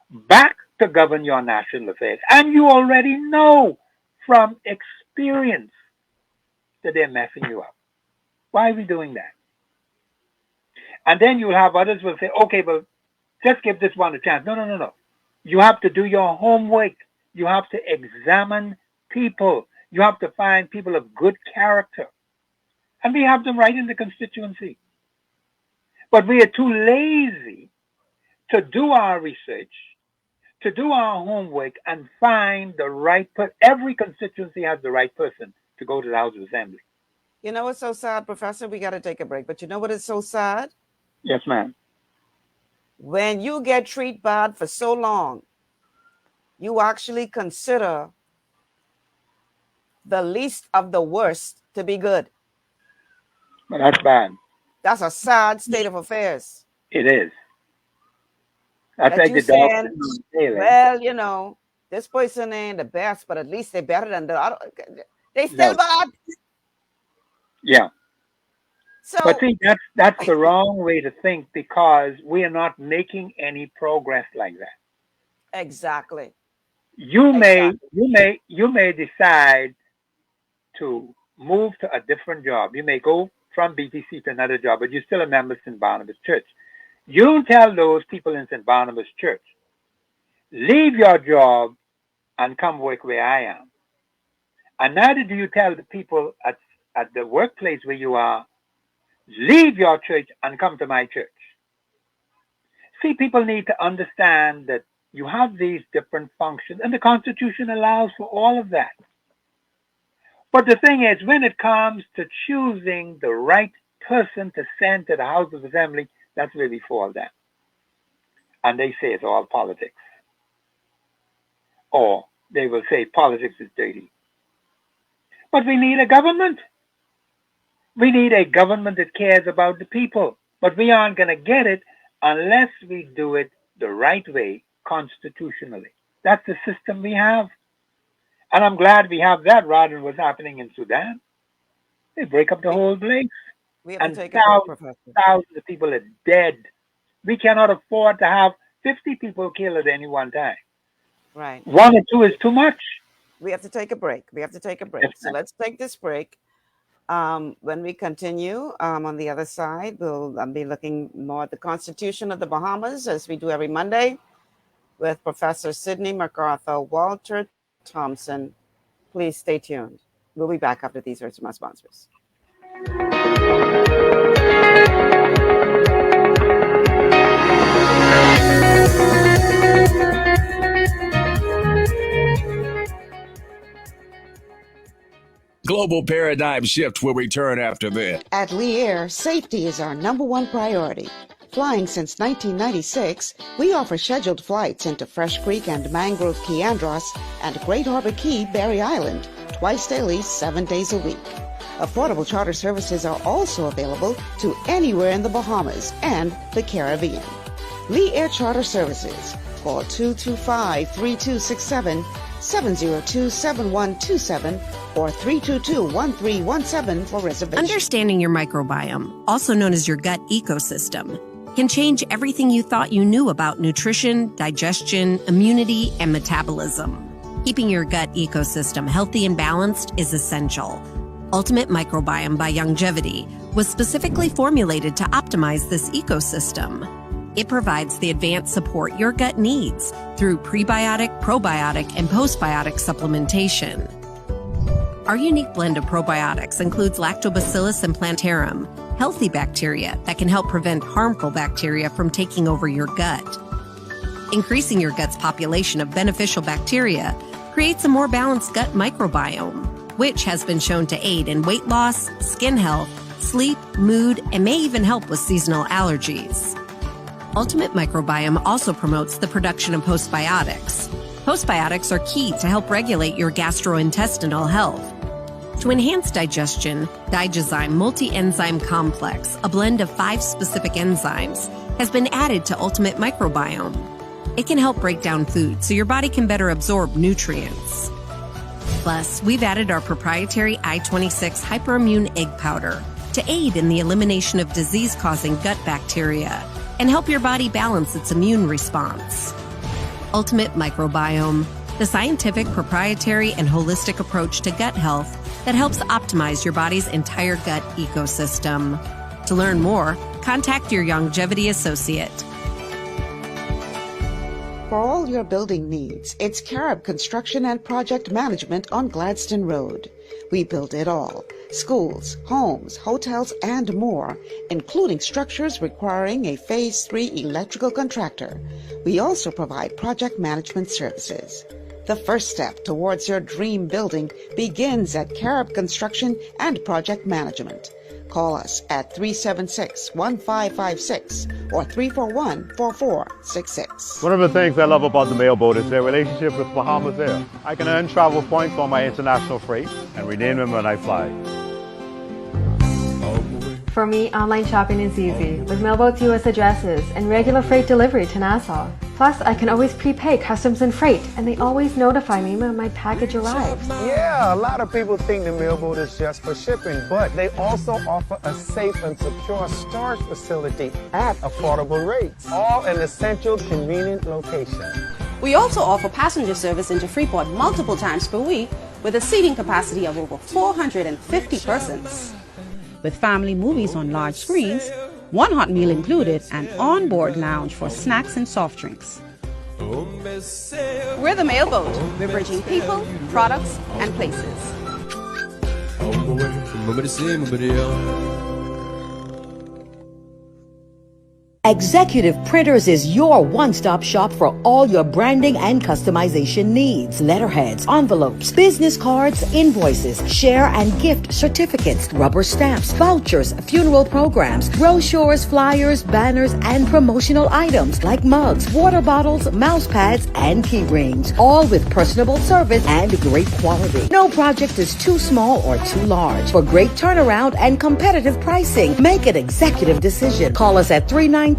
back to govern your national affairs. And you already know from experience that they're messing you up. Why are we doing that? And then you'll have others will say, okay, but just give this one a chance. No. You have to do your homework. You have to examine people. You have to find people of good character. And we have them right in the constituency. But we are too lazy to do our research, to do our homework, and find the right person. Every constituency has the right person to go to the House of Assembly. You know what's so sad, Professor? We got to take a break. But you know what is so sad? Yes, ma'am. When you get treated bad for so long, you actually consider the least of the worst to be good. Well, that's bad. That's a sad state of affairs. It is. That's like the dog. Well, you know, this person ain't the best, but at least they're better than the other. They still bad. Yeah. So, but see, that's the wrong way to think, because we are not making any progress like that. Exactly. You may decide to move to a different job. You may go from BTC to another job, but you're still a member of St. Barnabas Church. You don't tell those people in St. Barnabas Church, leave your job and come work where I am. And neither do you tell the people at the workplace where you are, leave your church and come to my church. See, people need to understand that you have these different functions, and the Constitution allows for all of that. But the thing is, when it comes to choosing the right person to send to the House of Assembly, that's where we fall down. And they say it's all politics. Or they will say politics is dirty. But we need a government. We need a government that cares about the people. But we aren't going to get it unless we do it the right way, constitutionally. That's the system we have. And I'm glad we have that rather than what's happening in Sudan. They break up the whole place. We have and to take thousands of people are dead. We cannot afford to have 50 people killed at any one time. Right. 1 or 2 is too much. We have to take a break. Yes, so let's take this break. When we continue on the other side, we'll be looking more at the Constitution of the Bahamas, as we do every Monday, with Professor Sidney MacArthur Walter Thompson. Please stay tuned. We'll be back after these words from our sponsors. Global Paradigm Shift will return after this. At Lee Air, safety is our #1 priority. Flying since 1996, we offer scheduled flights into Fresh Creek and Mangrove Key Andros and Great Harbor Key, Berry Island, twice daily, 7 days a week. Affordable charter services are also available to anywhere in the Bahamas and the Caribbean. Lee Air Charter Services. Call 225-3267, 702-7127, or 322-1317 for reservations. Understanding your microbiome, also known as your gut ecosystem, can change everything you thought you knew about nutrition, digestion, immunity, and metabolism. Keeping your gut ecosystem healthy and balanced is essential. Ultimate Microbiome by Longevity was specifically formulated to optimize this ecosystem. It provides the advanced support your gut needs through prebiotic, probiotic, and postbiotic supplementation. Our unique blend of probiotics includes Lactobacillus and Plantarum, healthy bacteria that can help prevent harmful bacteria from taking over your gut. Increasing your gut's population of beneficial bacteria creates a more balanced gut microbiome, which has been shown to aid in weight loss, skin health, sleep, mood, and may even help with seasonal allergies. Ultimate Microbiome also promotes the production of postbiotics. Postbiotics are key to help regulate your gastrointestinal health. To enhance digestion, Digizyme Multi-Enzyme Complex, a blend of 5 specific enzymes, has been added to Ultimate Microbiome. It can help break down food so your body can better absorb nutrients. Plus, we've added our proprietary I-26 Hyperimmune Egg Powder to aid in the elimination of disease-causing gut bacteria and help your body balance its immune response. Ultimate Microbiome, the scientific, proprietary, and holistic approach to gut health that helps optimize your body's entire gut ecosystem. To learn more, contact your Longevity associate. For all your building needs, it's Carib Construction and Project Management on Gladstone Road. We build it all. Schools, homes, hotels, and more, including structures requiring a Phase 3 electrical contractor. We also provide project management services. The first step towards your dream building begins at Carib Construction and Project Management. Call us at 376-1556 or 341-4466. One of the things I love about the mailboat is their relationship with Bahamas Air. I can earn travel points on my international freight and redeem them when I fly. For me, online shopping is easy with Mailboat's U.S. addresses and regular freight delivery to Nassau. Plus, I can always prepay customs and freight, and they always notify me when my package arrives. Yeah, a lot of people think the Mailboat is just for shipping, but they also offer a safe and secure storage facility at affordable rates, all in a central, convenient location. We also offer passenger service into Freeport multiple times per week with a seating capacity of over 450 persons. With family movies on large screens, one hot meal included, and on-board lounge for snacks and soft drinks. We're the Mailboat. We're bridging people, products, and places. Executive Printers is your one-stop shop for all your branding and customization needs. Letterheads, envelopes, business cards, invoices, share and gift certificates, rubber stamps, vouchers, funeral programs, brochures, flyers, banners, and promotional items like mugs, water bottles, mouse pads, and key rings, all with personable service and great quality. No project is too small or too large. For great turnaround and competitive pricing, make an executive decision. Call us at 393-5011.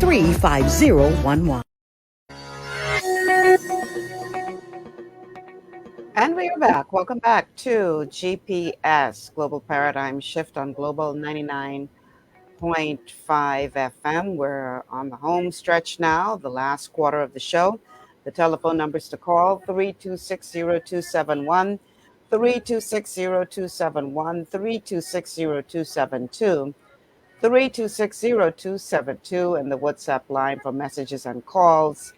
And we are back. Welcome back to GPS, Global Paradigm Shift on Global 99.5 FM. We're on the home stretch now, the last quarter of the show. The telephone numbers to call, 3260271, 3260271, 3260272. 3260272, and the WhatsApp line for messages and calls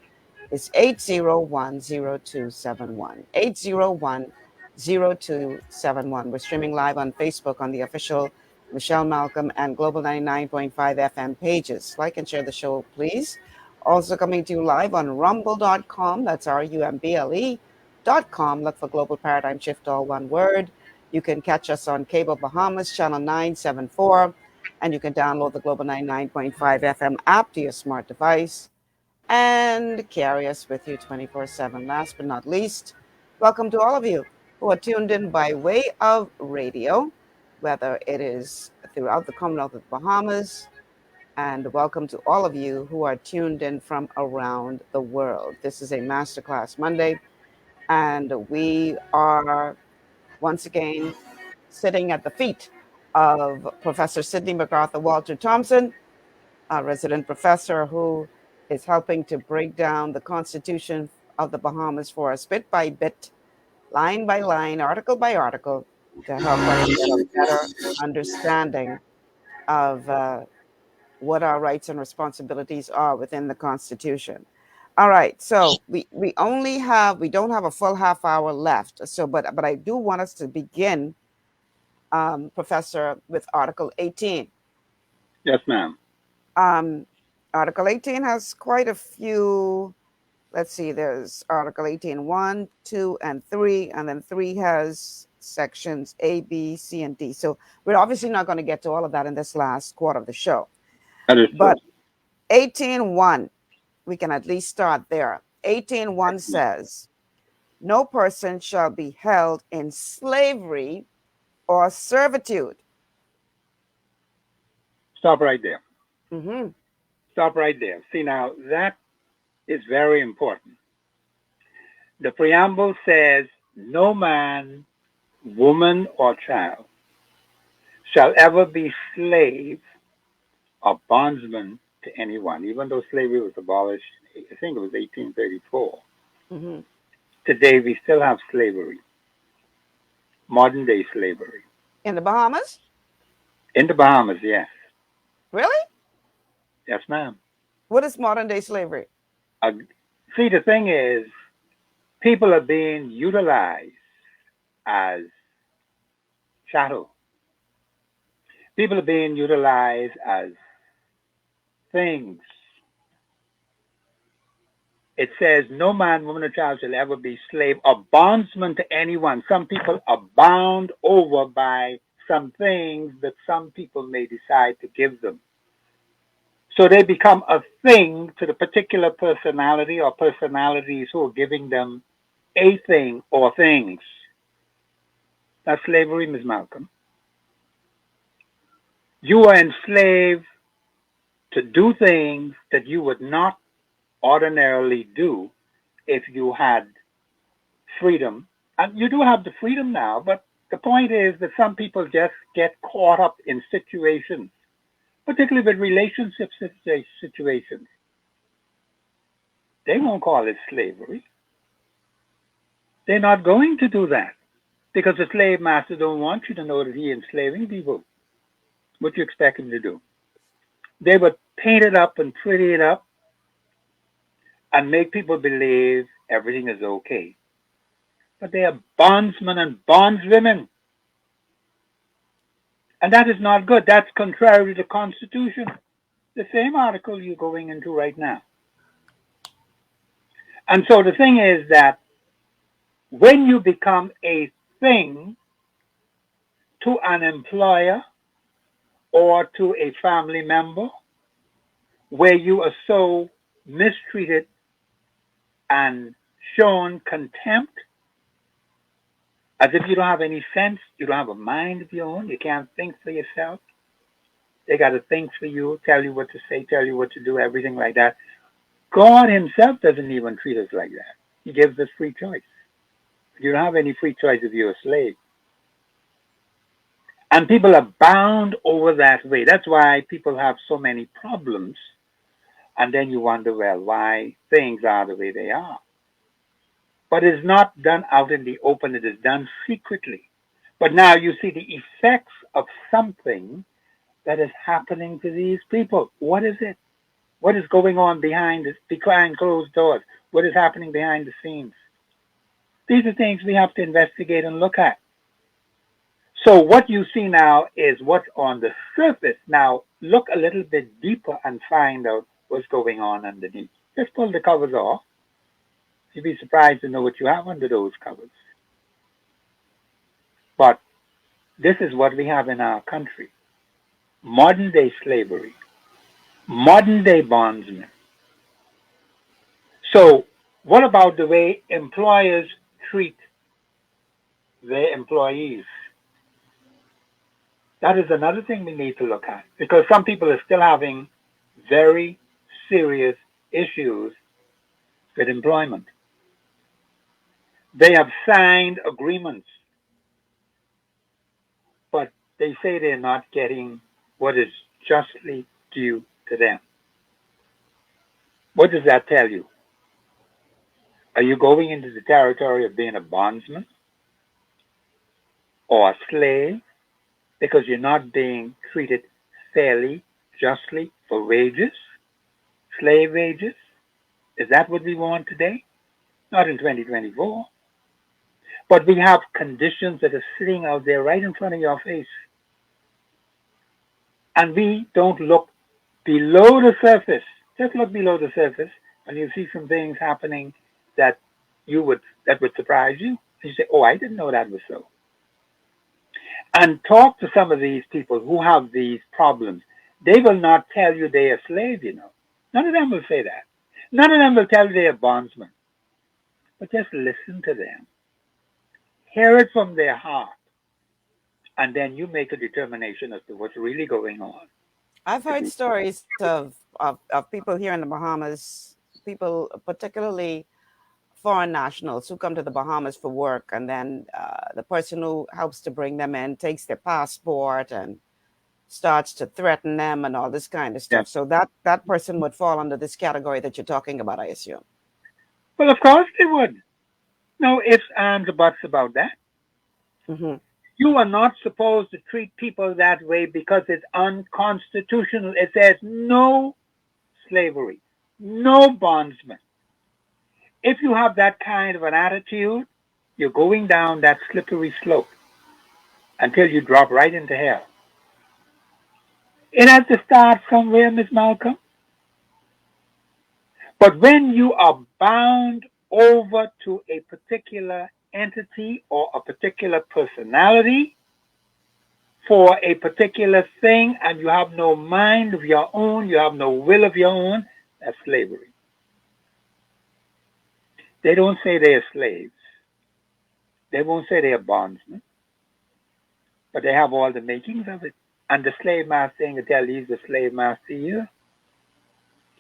is 8010271. 8010271. We're streaming live on Facebook on the official Michelle Malcolm and Global 99.5 FM pages. Like and share the show, please. Also coming to you live on rumble.com. That's rumble.com. Look for Global Paradigm Shift, all one word. You can catch us on Cable Bahamas, channel 974, and you can download the Global 99.5 FM app to your smart device and carry us with you 24/7. Last but not least, welcome to all of you who are tuned in by way of radio, whether it is throughout the Commonwealth of the Bahamas, and welcome to all of you who are tuned in from around the world. This is a Masterclass Monday, and we are once again sitting at the feet of Professor Sidney MacArthur Walter Thompson, a resident professor who is helping to break down the Constitution of the Bahamas for us bit by bit, line by line, article by article, to help us get a better understanding of what our rights and responsibilities are within the Constitution. All right, so we don't have a full half hour left. So, but I do want us to begin, Professor, with Article 18. Yes, ma'am. Article 18 has quite a few. Let's see, there's Article 18, 1, 2, and 3, and then 3 has sections A, B, C, and D. So we're obviously not going to get to all of that in this last quarter of the show. That is true. But 18.1, we can at least start there. 18.1 says, no person shall be held in slavery or servitude. Stop right there. Mm-hmm. Stop right there. See, now that is very important. The preamble says, no man, woman, or child shall ever be slave or bondsman to anyone, even though slavery was abolished, I think it was 1834. Mm-hmm. Today, we still have slavery, modern day slavery. In the Bahamas? In the Bahamas, yes. Really? Yes, ma'am. What is modern day slavery? See, the thing is, people are being utilized as chattel. People are being utilized as things. It says, no man, woman, or child shall ever be slave or bondsman to anyone. Some people are bound over by some things that some people may decide to give them. So they become a thing to the particular personality or personalities who are giving them a thing or things. That's slavery, Ms. Malcolm. You are enslaved to do things that you would not ordinarily do if you had freedom. And you do have the freedom now, but the point is that some people just get caught up in situations, particularly with relationship situations. They won't call it slavery. They're not going to do that because the slave master don't want you to know that he's enslaving people. What do you expect him to do? They would paint it up and pretty it up and make people believe everything is okay. But they are bondsmen and bondswomen. And that is not good. That's contrary to the Constitution. The same article you're going into right now. And so the thing is that when you become a thing to an employer or to a family member, where you are so mistreated and shown contempt, as if you don't have any sense, you don't have a mind of your own, you can't think for yourself. They got to think for you, tell you what to say, tell you what to do, everything like that. God himself doesn't even treat us like that. He gives us free choice. You don't have any free choice if you're a slave. And people are bound over that way. That's why people have so many problems. And then you wonder, well, why things are the way they are. But it's not done out in the open. It is done secretly. But now you see the effects of something that is happening to these people. What is it? What is going on behind closed doors? What is happening behind the scenes? These are things we have to investigate and look at. So what you see now is what's on the surface. Now look a little bit deeper and find out what's going on underneath. Just pull the covers off. You'd be surprised to know what you have under those covers. But This is what we have in our country. Modern day slavery, modern day bondsmen. So what about the way employers treat their employees? That is another thing we need to look at, because some people are still having very serious issues with employment. They have signed agreements, but they say they're not getting what is justly due to them. What does that tell you? Are you going into the territory of being a bondsman or a slave because you're not being treated fairly, justly for wages, slave wages? Is that what we want today? Not in 2024. But we have conditions that are sitting out there right in front of your face. And we don't look below the surface. Just look below the surface and you see some things happening that would surprise you. And you say, oh, I didn't know that was so. And talk to some of these people who have these problems. They will not tell you they're a slave, you know. None of them will say that. None of them will tell you they're a bondsman. But just listen to them. Hear it from their heart. And then you make a determination as to what's really going on. I've heard stories of people here in the Bahamas, people, particularly foreign nationals who come to the Bahamas for work, and then the person who helps to bring them in takes their passport and starts to threaten them and all this kind of stuff. Yeah. So that person would fall under this category that you're talking about, I assume. Well, of course they would. No ifs, ands, or buts about that. Mm-hmm. You are not supposed to treat people that way because it's unconstitutional. It says no slavery, no bondsmen. If you have that kind of an attitude, you're going down that slippery slope until you drop right into hell. It has to start somewhere, Miss Malcolm. But when you are bound over to a particular entity or a particular personality for a particular thing, and you have no mind of your own, you have no will of your own, that's slavery. They don't say they're slaves. They won't say they're bondsmen. But they have all the makings of it. And the slave master ain't gonna tell you he's the slave master here.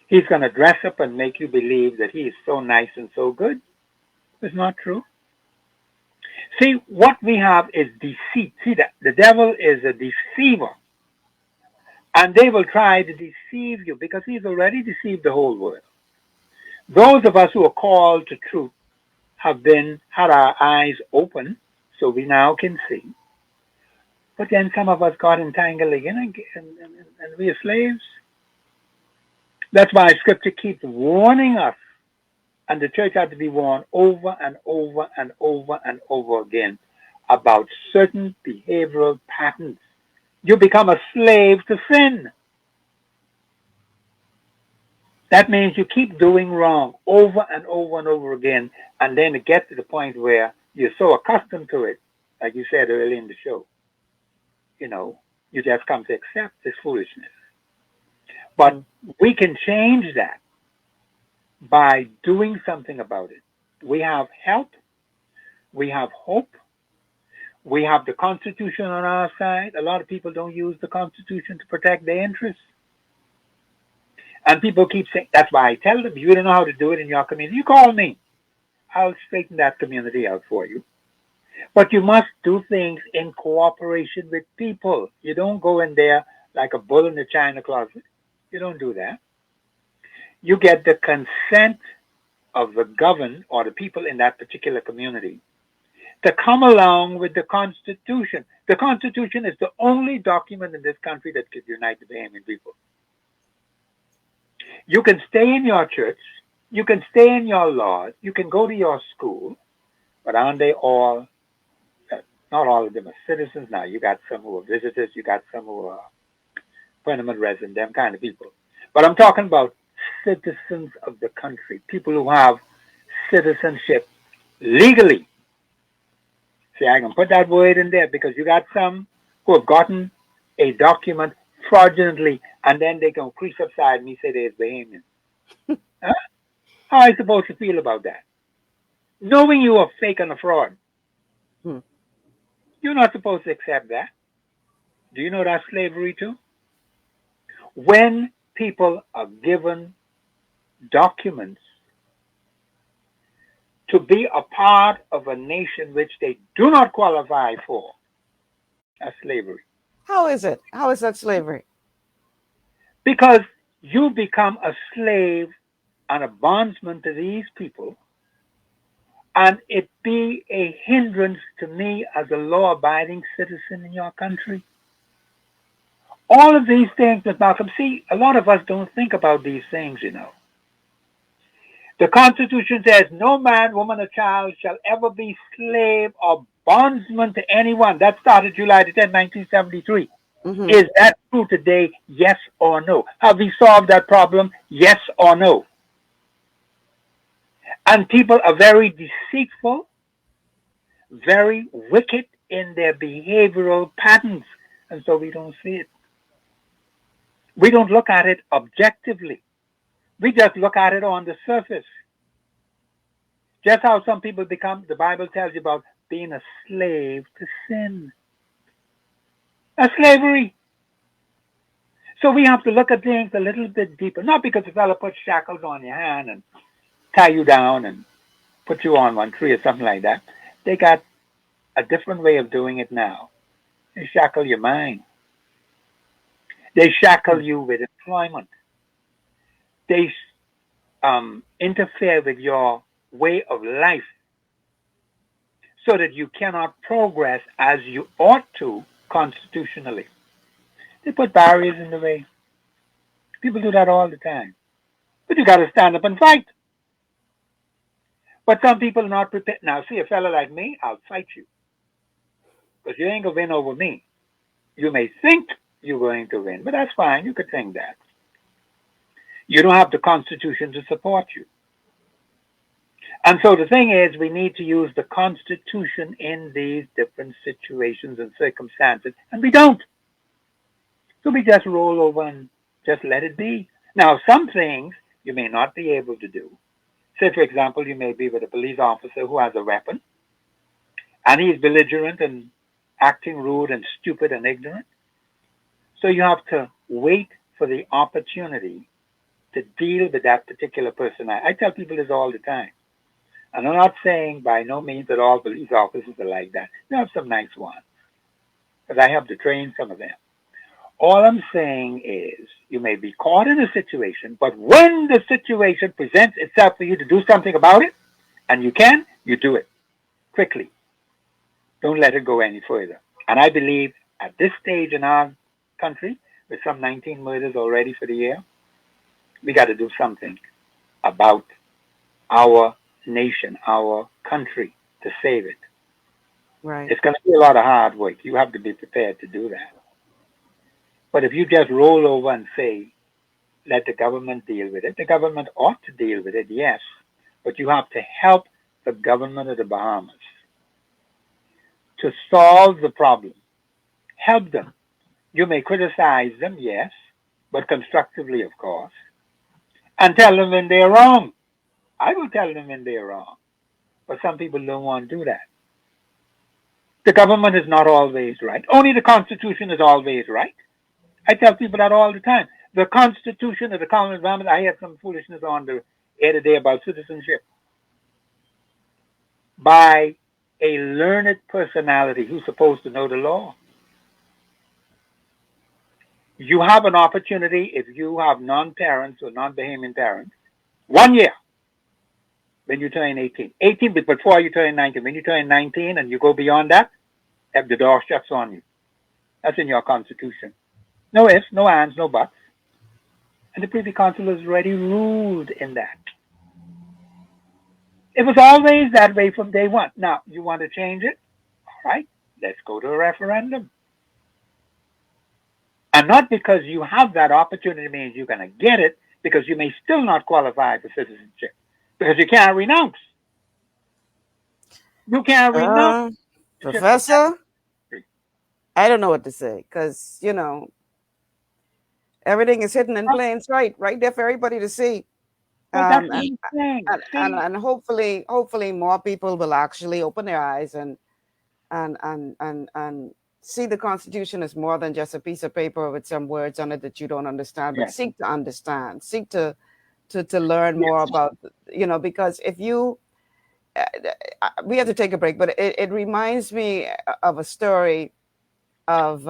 He's going to dress up and make you believe that he is so nice and so good. It's not true. See, what we have is deceit. See, that the devil is a deceiver. And they will try to deceive you because he's already deceived the whole world. Those of us who are called to truth have had our eyes open so we now can see. But then some of us got entangled again and we are slaves. That's why Scripture keeps warning us, and the church had to be warned over and over and over and over again about certain behavioral patterns. You become a slave to sin. That means you keep doing wrong over and over and over again, and then it gets to the point where you're so accustomed to it, like you said earlier in the show, you just come to accept this foolishness. But we can change that by doing something about it. We have help. We have hope. We have the Constitution on our side. A lot of people don't use the Constitution to protect their interests. And people keep saying, that's why I tell them, you don't know how to do it in your community, you call me. I'll straighten that community out for you. But you must do things in cooperation with people. You don't go in there like a bull in the china closet. You don't do that. You get the consent of the governed or the people in that particular community to come along with the Constitution. The Constitution is the only document in this country that could unite the Bahamian people. You can stay in your church, you can stay in your lodge, you can go to your school, but aren't they all, not all of them are citizens now. You got some who are visitors, you got some who are permanent resident, them kind of people. But I'm talking about citizens of the country, people who have citizenship legally. See, I can put that word in there because you got some who have gotten a document fraudulently, and then they can crease upside me, say they're Bahamian. Huh? How are I supposed to feel about that? Knowing you are fake and a fraud. You're not supposed to accept that. Do you know that's slavery too? When people are given documents to be a part of a nation which they do not qualify for, that's slavery. How is it? How is that slavery? Because you become a slave and a bondsman to these people, and it be a hindrance to me as a law-abiding citizen in your country. All of these things, Ms. Malcolm, see, a lot of us don't think about these things, you know. The Constitution says no man, woman, or child shall ever be slave or bondsman to anyone. That started July the 10th, 1973. Is that true today? Yes or no? Have we solved that problem? Yes or no? And people are very deceitful, very wicked in their behavioral patterns. And so we don't see it. We don't look at it objectively. We just look at it on the surface. Just how some people become, the Bible tells you about being a slave to sin. That's slavery. So we have to look at things a little bit deeper. Not because the fellow put shackles on your hand and tie you down and put you on one tree or something like that. They got a different way of doing it now. They shackle your mind. They shackle you with employment. They interfere with your way of life so that you cannot progress as you ought to constitutionally. They put barriers in the way. People do that all the time. But you got to stand up and fight. But some people are not prepared. Now, see, a fellow like me, I'll fight you. Because you ain't going to win over me. You may think you're going to win, but that's fine. You could think that. You don't have the Constitution to support you. And so the thing is, we need to use the Constitution in these different situations and circumstances, and we don't. So we just roll over and just let it be. Now, some things you may not be able to do. Say, for example, you may be with a police officer who has a weapon, and he's belligerent and acting rude and stupid and ignorant. So you have to wait for the opportunity to deal with that particular person. I tell people this all the time. And I'm not saying by no means that all police officers are like that. You have some nice ones, because I have to train some of them. All I'm saying is you may be caught in a situation, but when the situation presents itself for you to do something about it, and you can, you do it quickly. Don't let it go any further. And I believe at this stage in our country, with some 19 murders already for the year, we got to do something about our nation, our country, to save it. Right. It's going to be a lot of hard work. You have to be prepared to do that. But if you just roll over and say, let the government deal with it, the government ought to deal with it, yes. But you have to help the government of the Bahamas to solve the problem. Help them. You may criticize them, yes, but constructively, of course, and tell them when they're wrong. I will tell them when they're wrong. But some people don't want to do that. The government is not always right. Only the Constitution is always right. I tell people that all the time. The Constitution of the Commonwealth of Bahamas, I had some foolishness on the air today about citizenship. By a learned personality who's supposed to know the law. You have an opportunity, if you have non-parents or non-Bahamian parents, 1 year when you turn 18. 18 before you turn 19. When you turn 19 and you go beyond that, the door shuts on you. That's in your Constitution. No ifs, no ands, no buts. And the Privy Council has already ruled in that. It was always that way from day one. Now, you want to change it? All right, let's go to a referendum. And not because you have that opportunity means you're going to get it, because you may still not qualify for citizenship. Because you can't renounce. You can't renounce. Professor, I don't know what to say because, everything is hidden in plain sight right there for everybody to see. Well, that's the thing. And hopefully more people will actually open their eyes and see the Constitution as more than just a piece of paper with some words on it that you don't understand, but seek to understand, seek to learn more about, because if you, we have to take a break, but it reminds me of a story of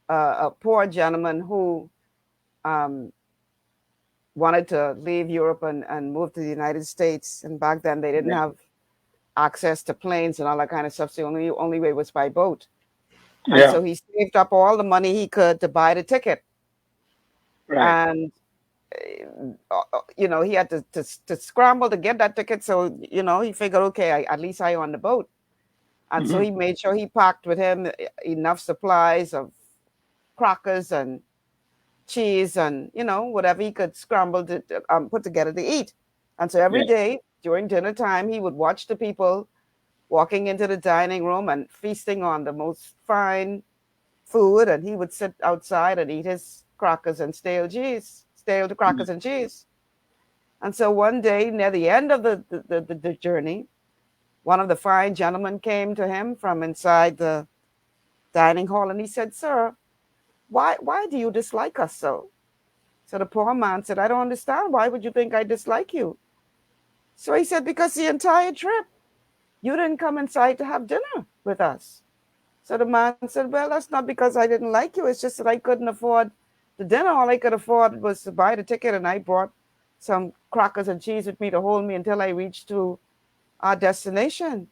a poor gentleman who wanted to leave Europe and move to the United States. And back then they didn't have access to planes and all that kind of stuff. So the only way was by boat. And so he saved up all the money he could to buy the ticket. Right. And, he had to scramble to get that ticket. So, he figured, okay, at least I on the boat. And so he made sure he packed with him enough supplies of crackers and cheese and, whatever he could scramble to put together to eat. And so every day during dinner time, he would watch the people walking into the dining room and feasting on the most fine food. And he would sit outside and eat his crackers and stale crackers and cheese. And so one day near the end of the journey, one of the fine gentlemen came to him from inside the dining hall and he said, "Sir, why do you dislike us so?" So the poor man said, "I don't understand. Why would you think I dislike you?" So he said, "Because the entire trip, you didn't come inside to have dinner with us." So the man said, "Well, that's not because I didn't like you. It's just that I couldn't afford the dinner. All I could afford was to buy the ticket, and I brought some crackers and cheese with me to hold me until I reached to our destination."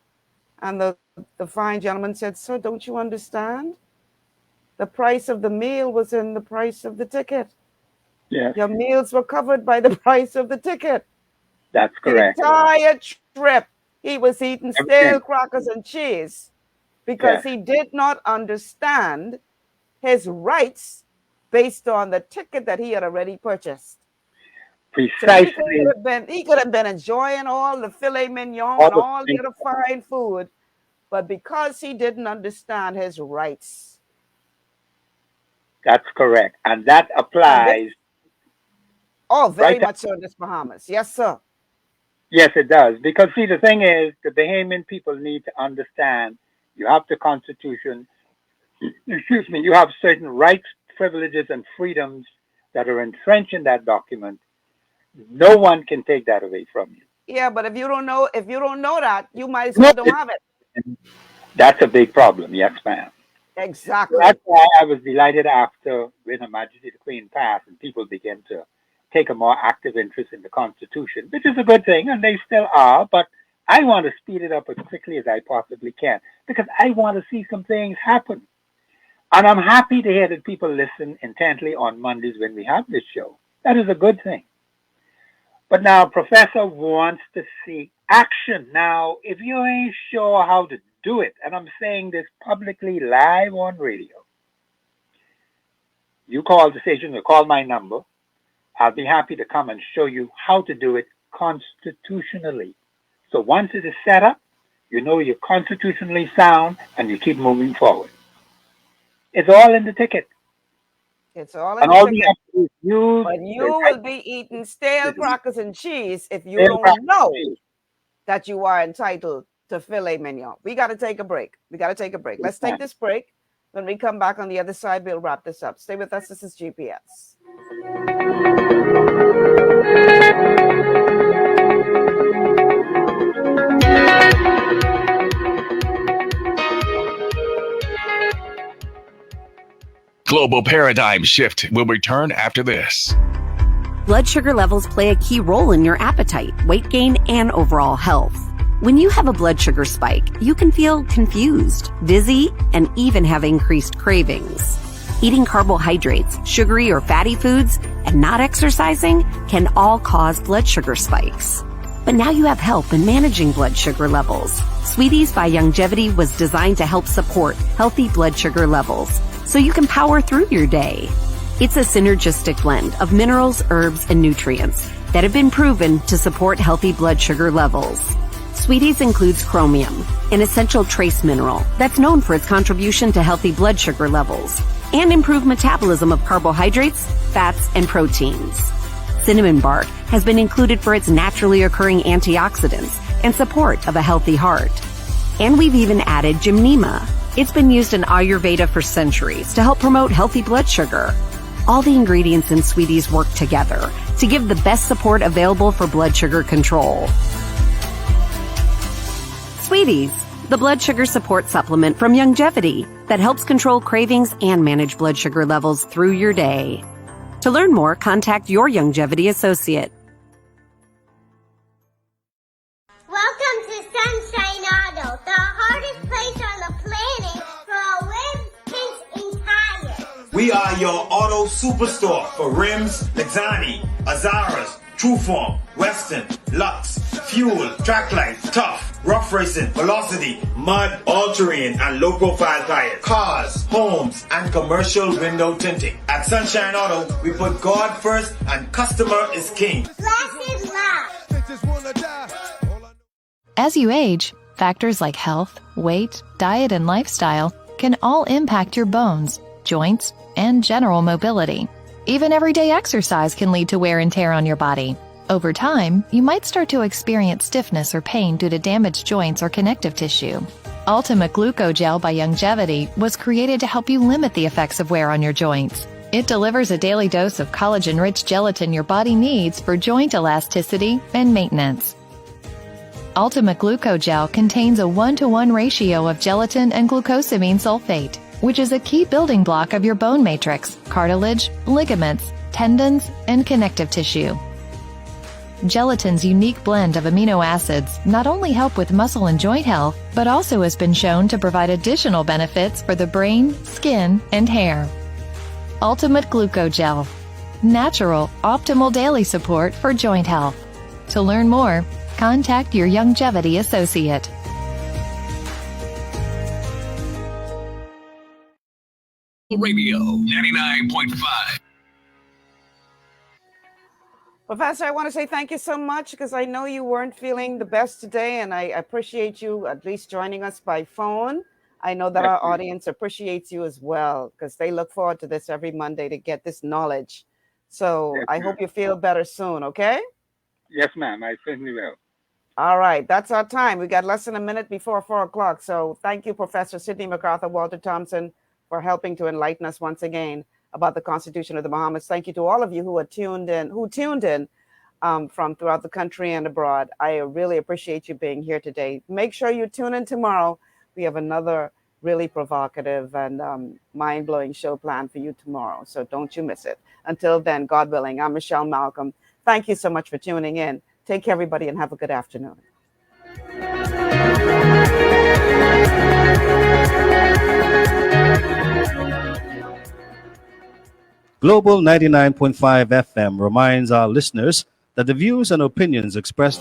And the fine gentleman said, "Sir, don't you understand? The price of the meal was in the price of the ticket. Yes. Your meals were covered by the price of the ticket." That's correct. The entire trip, he was eating stale crackers and cheese because he did not understand his rights based on the ticket that he had already purchased. Precisely. So he could have been enjoying all the filet mignon and all the other fine food, but because he didn't understand his rights. That's correct. And that applies. Very much so in this Bahamas. Yes, sir. Yes, it does. Because, see, the thing is, the Bahamian people need to understand you have the Constitution, you have certain rights, privileges, and freedoms that are entrenched in that document. No one can take that away from you. Yeah, but if you don't know that, you might as well don't have it. That's a big problem. Yes, ma'am. Exactly. That's why I was delighted after when Her Majesty the Queen passed and people began to take a more active interest in the Constitution, which is a good thing, and they still are, but I want to speed it up as quickly as I possibly can because I want to see some things happen. And I'm happy to hear that people listen intently on Mondays when we have this show. That is a good thing. But now, Professor wants to see action. Now, if you ain't sure how to do it, and I'm saying this publicly live on radio, you call the station or call my number. I'll be happy to come and show you how to do it constitutionally. So once it is set up, you know you're constitutionally sound and you keep moving forward. It's all in the ticket. It's all in the ticket. But you will be eating stale crackers and cheese if you don't know that you are entitled to filet mignon. We got to take a break. Let's take this break. When we come back on the other side, we'll wrap this up. Stay with us. This is GPS. Global Paradigm Shift will return after this. Blood sugar levels play a key role in your appetite, weight gain, and overall health. When you have a blood sugar spike, you can feel confused, dizzy, and even have increased cravings. Eating carbohydrates, sugary or fatty foods, and not exercising can all cause blood sugar spikes. But now you have help in managing blood sugar levels. Sweeties by Longevity was designed to help support healthy blood sugar levels so you can power through your day. It's a synergistic blend of minerals, herbs, and nutrients that have been proven to support healthy blood sugar levels. Sweeties includes chromium, an essential trace mineral that's known for its contribution to healthy blood sugar levels and improved metabolism of carbohydrates, fats, and proteins. Cinnamon bark has been included for its naturally occurring antioxidants and support of a healthy heart. And we've even added gymnema. It's been used in Ayurveda for centuries to help promote healthy blood sugar. All the ingredients in Sweeties work together to give the best support available for blood sugar control. Sweeties, the blood sugar support supplement from Youngevity that helps control cravings and manage blood sugar levels through your day. To learn more, contact your Youngevity associate. Welcome to Sunshine Auto, the hardest place on the planet for rims, paints, and tires. We are your auto superstore for rims, Lexani, Azaras, Trueform, Western, Lux, Fuel, Tracklight, Tough, Rough Racing, Velocity, Mud, All-Terrain, and low-profile tires. Cars, homes, and commercial window tinting. At Sunshine Auto, we put God first and customer is king. Blessed love. As you age, factors like health, weight, diet, and lifestyle can all impact your bones, joints, and general mobility. Even everyday exercise can lead to wear and tear on your body. Over time, you might start to experience stiffness or pain due to damaged joints or connective tissue. Ultimate Glucogel by Youngevity was created to help you limit the effects of wear on your joints. It delivers a daily dose of collagen-rich gelatin your body needs for joint elasticity and maintenance. Ultimate Glucogel contains a 1-to-1 ratio of gelatin and glucosamine sulfate, which is a key building block of your bone matrix, cartilage, ligaments, tendons, and connective tissue. Gelatin's unique blend of amino acids not only help with muscle and joint health, but also has been shown to provide additional benefits for the brain, skin, and hair. Ultimate Glucogel. Natural, optimal daily support for joint health. To learn more, contact your Youngevity associate. Radio 99.5. Professor, I want to say thank you so much because I know you weren't feeling the best today, and I appreciate you at least joining us by phone. I know that our audience appreciates you as well because they look forward to this every Monday to get this knowledge. So I hope you feel better soon, okay? Yes, ma'am. I certainly will. All right. That's our time. We got less than a minute before 4 o'clock. So thank you, Professor Sidney MacArthur, Walter Thompson, for helping to enlighten us once again about the Constitution of the Bahamas. Thank you to all of you who tuned in from throughout the country and abroad. I really appreciate you being here today. Make sure you tune in tomorrow. We have another really provocative and mind-blowing show planned for you tomorrow. So don't you miss it. Until then, God willing, I'm Michelle Malcolm. Thank you so much for tuning in. Take care, everybody, and have a good afternoon. Global 99.5 FM reminds our listeners that the views and opinions expressed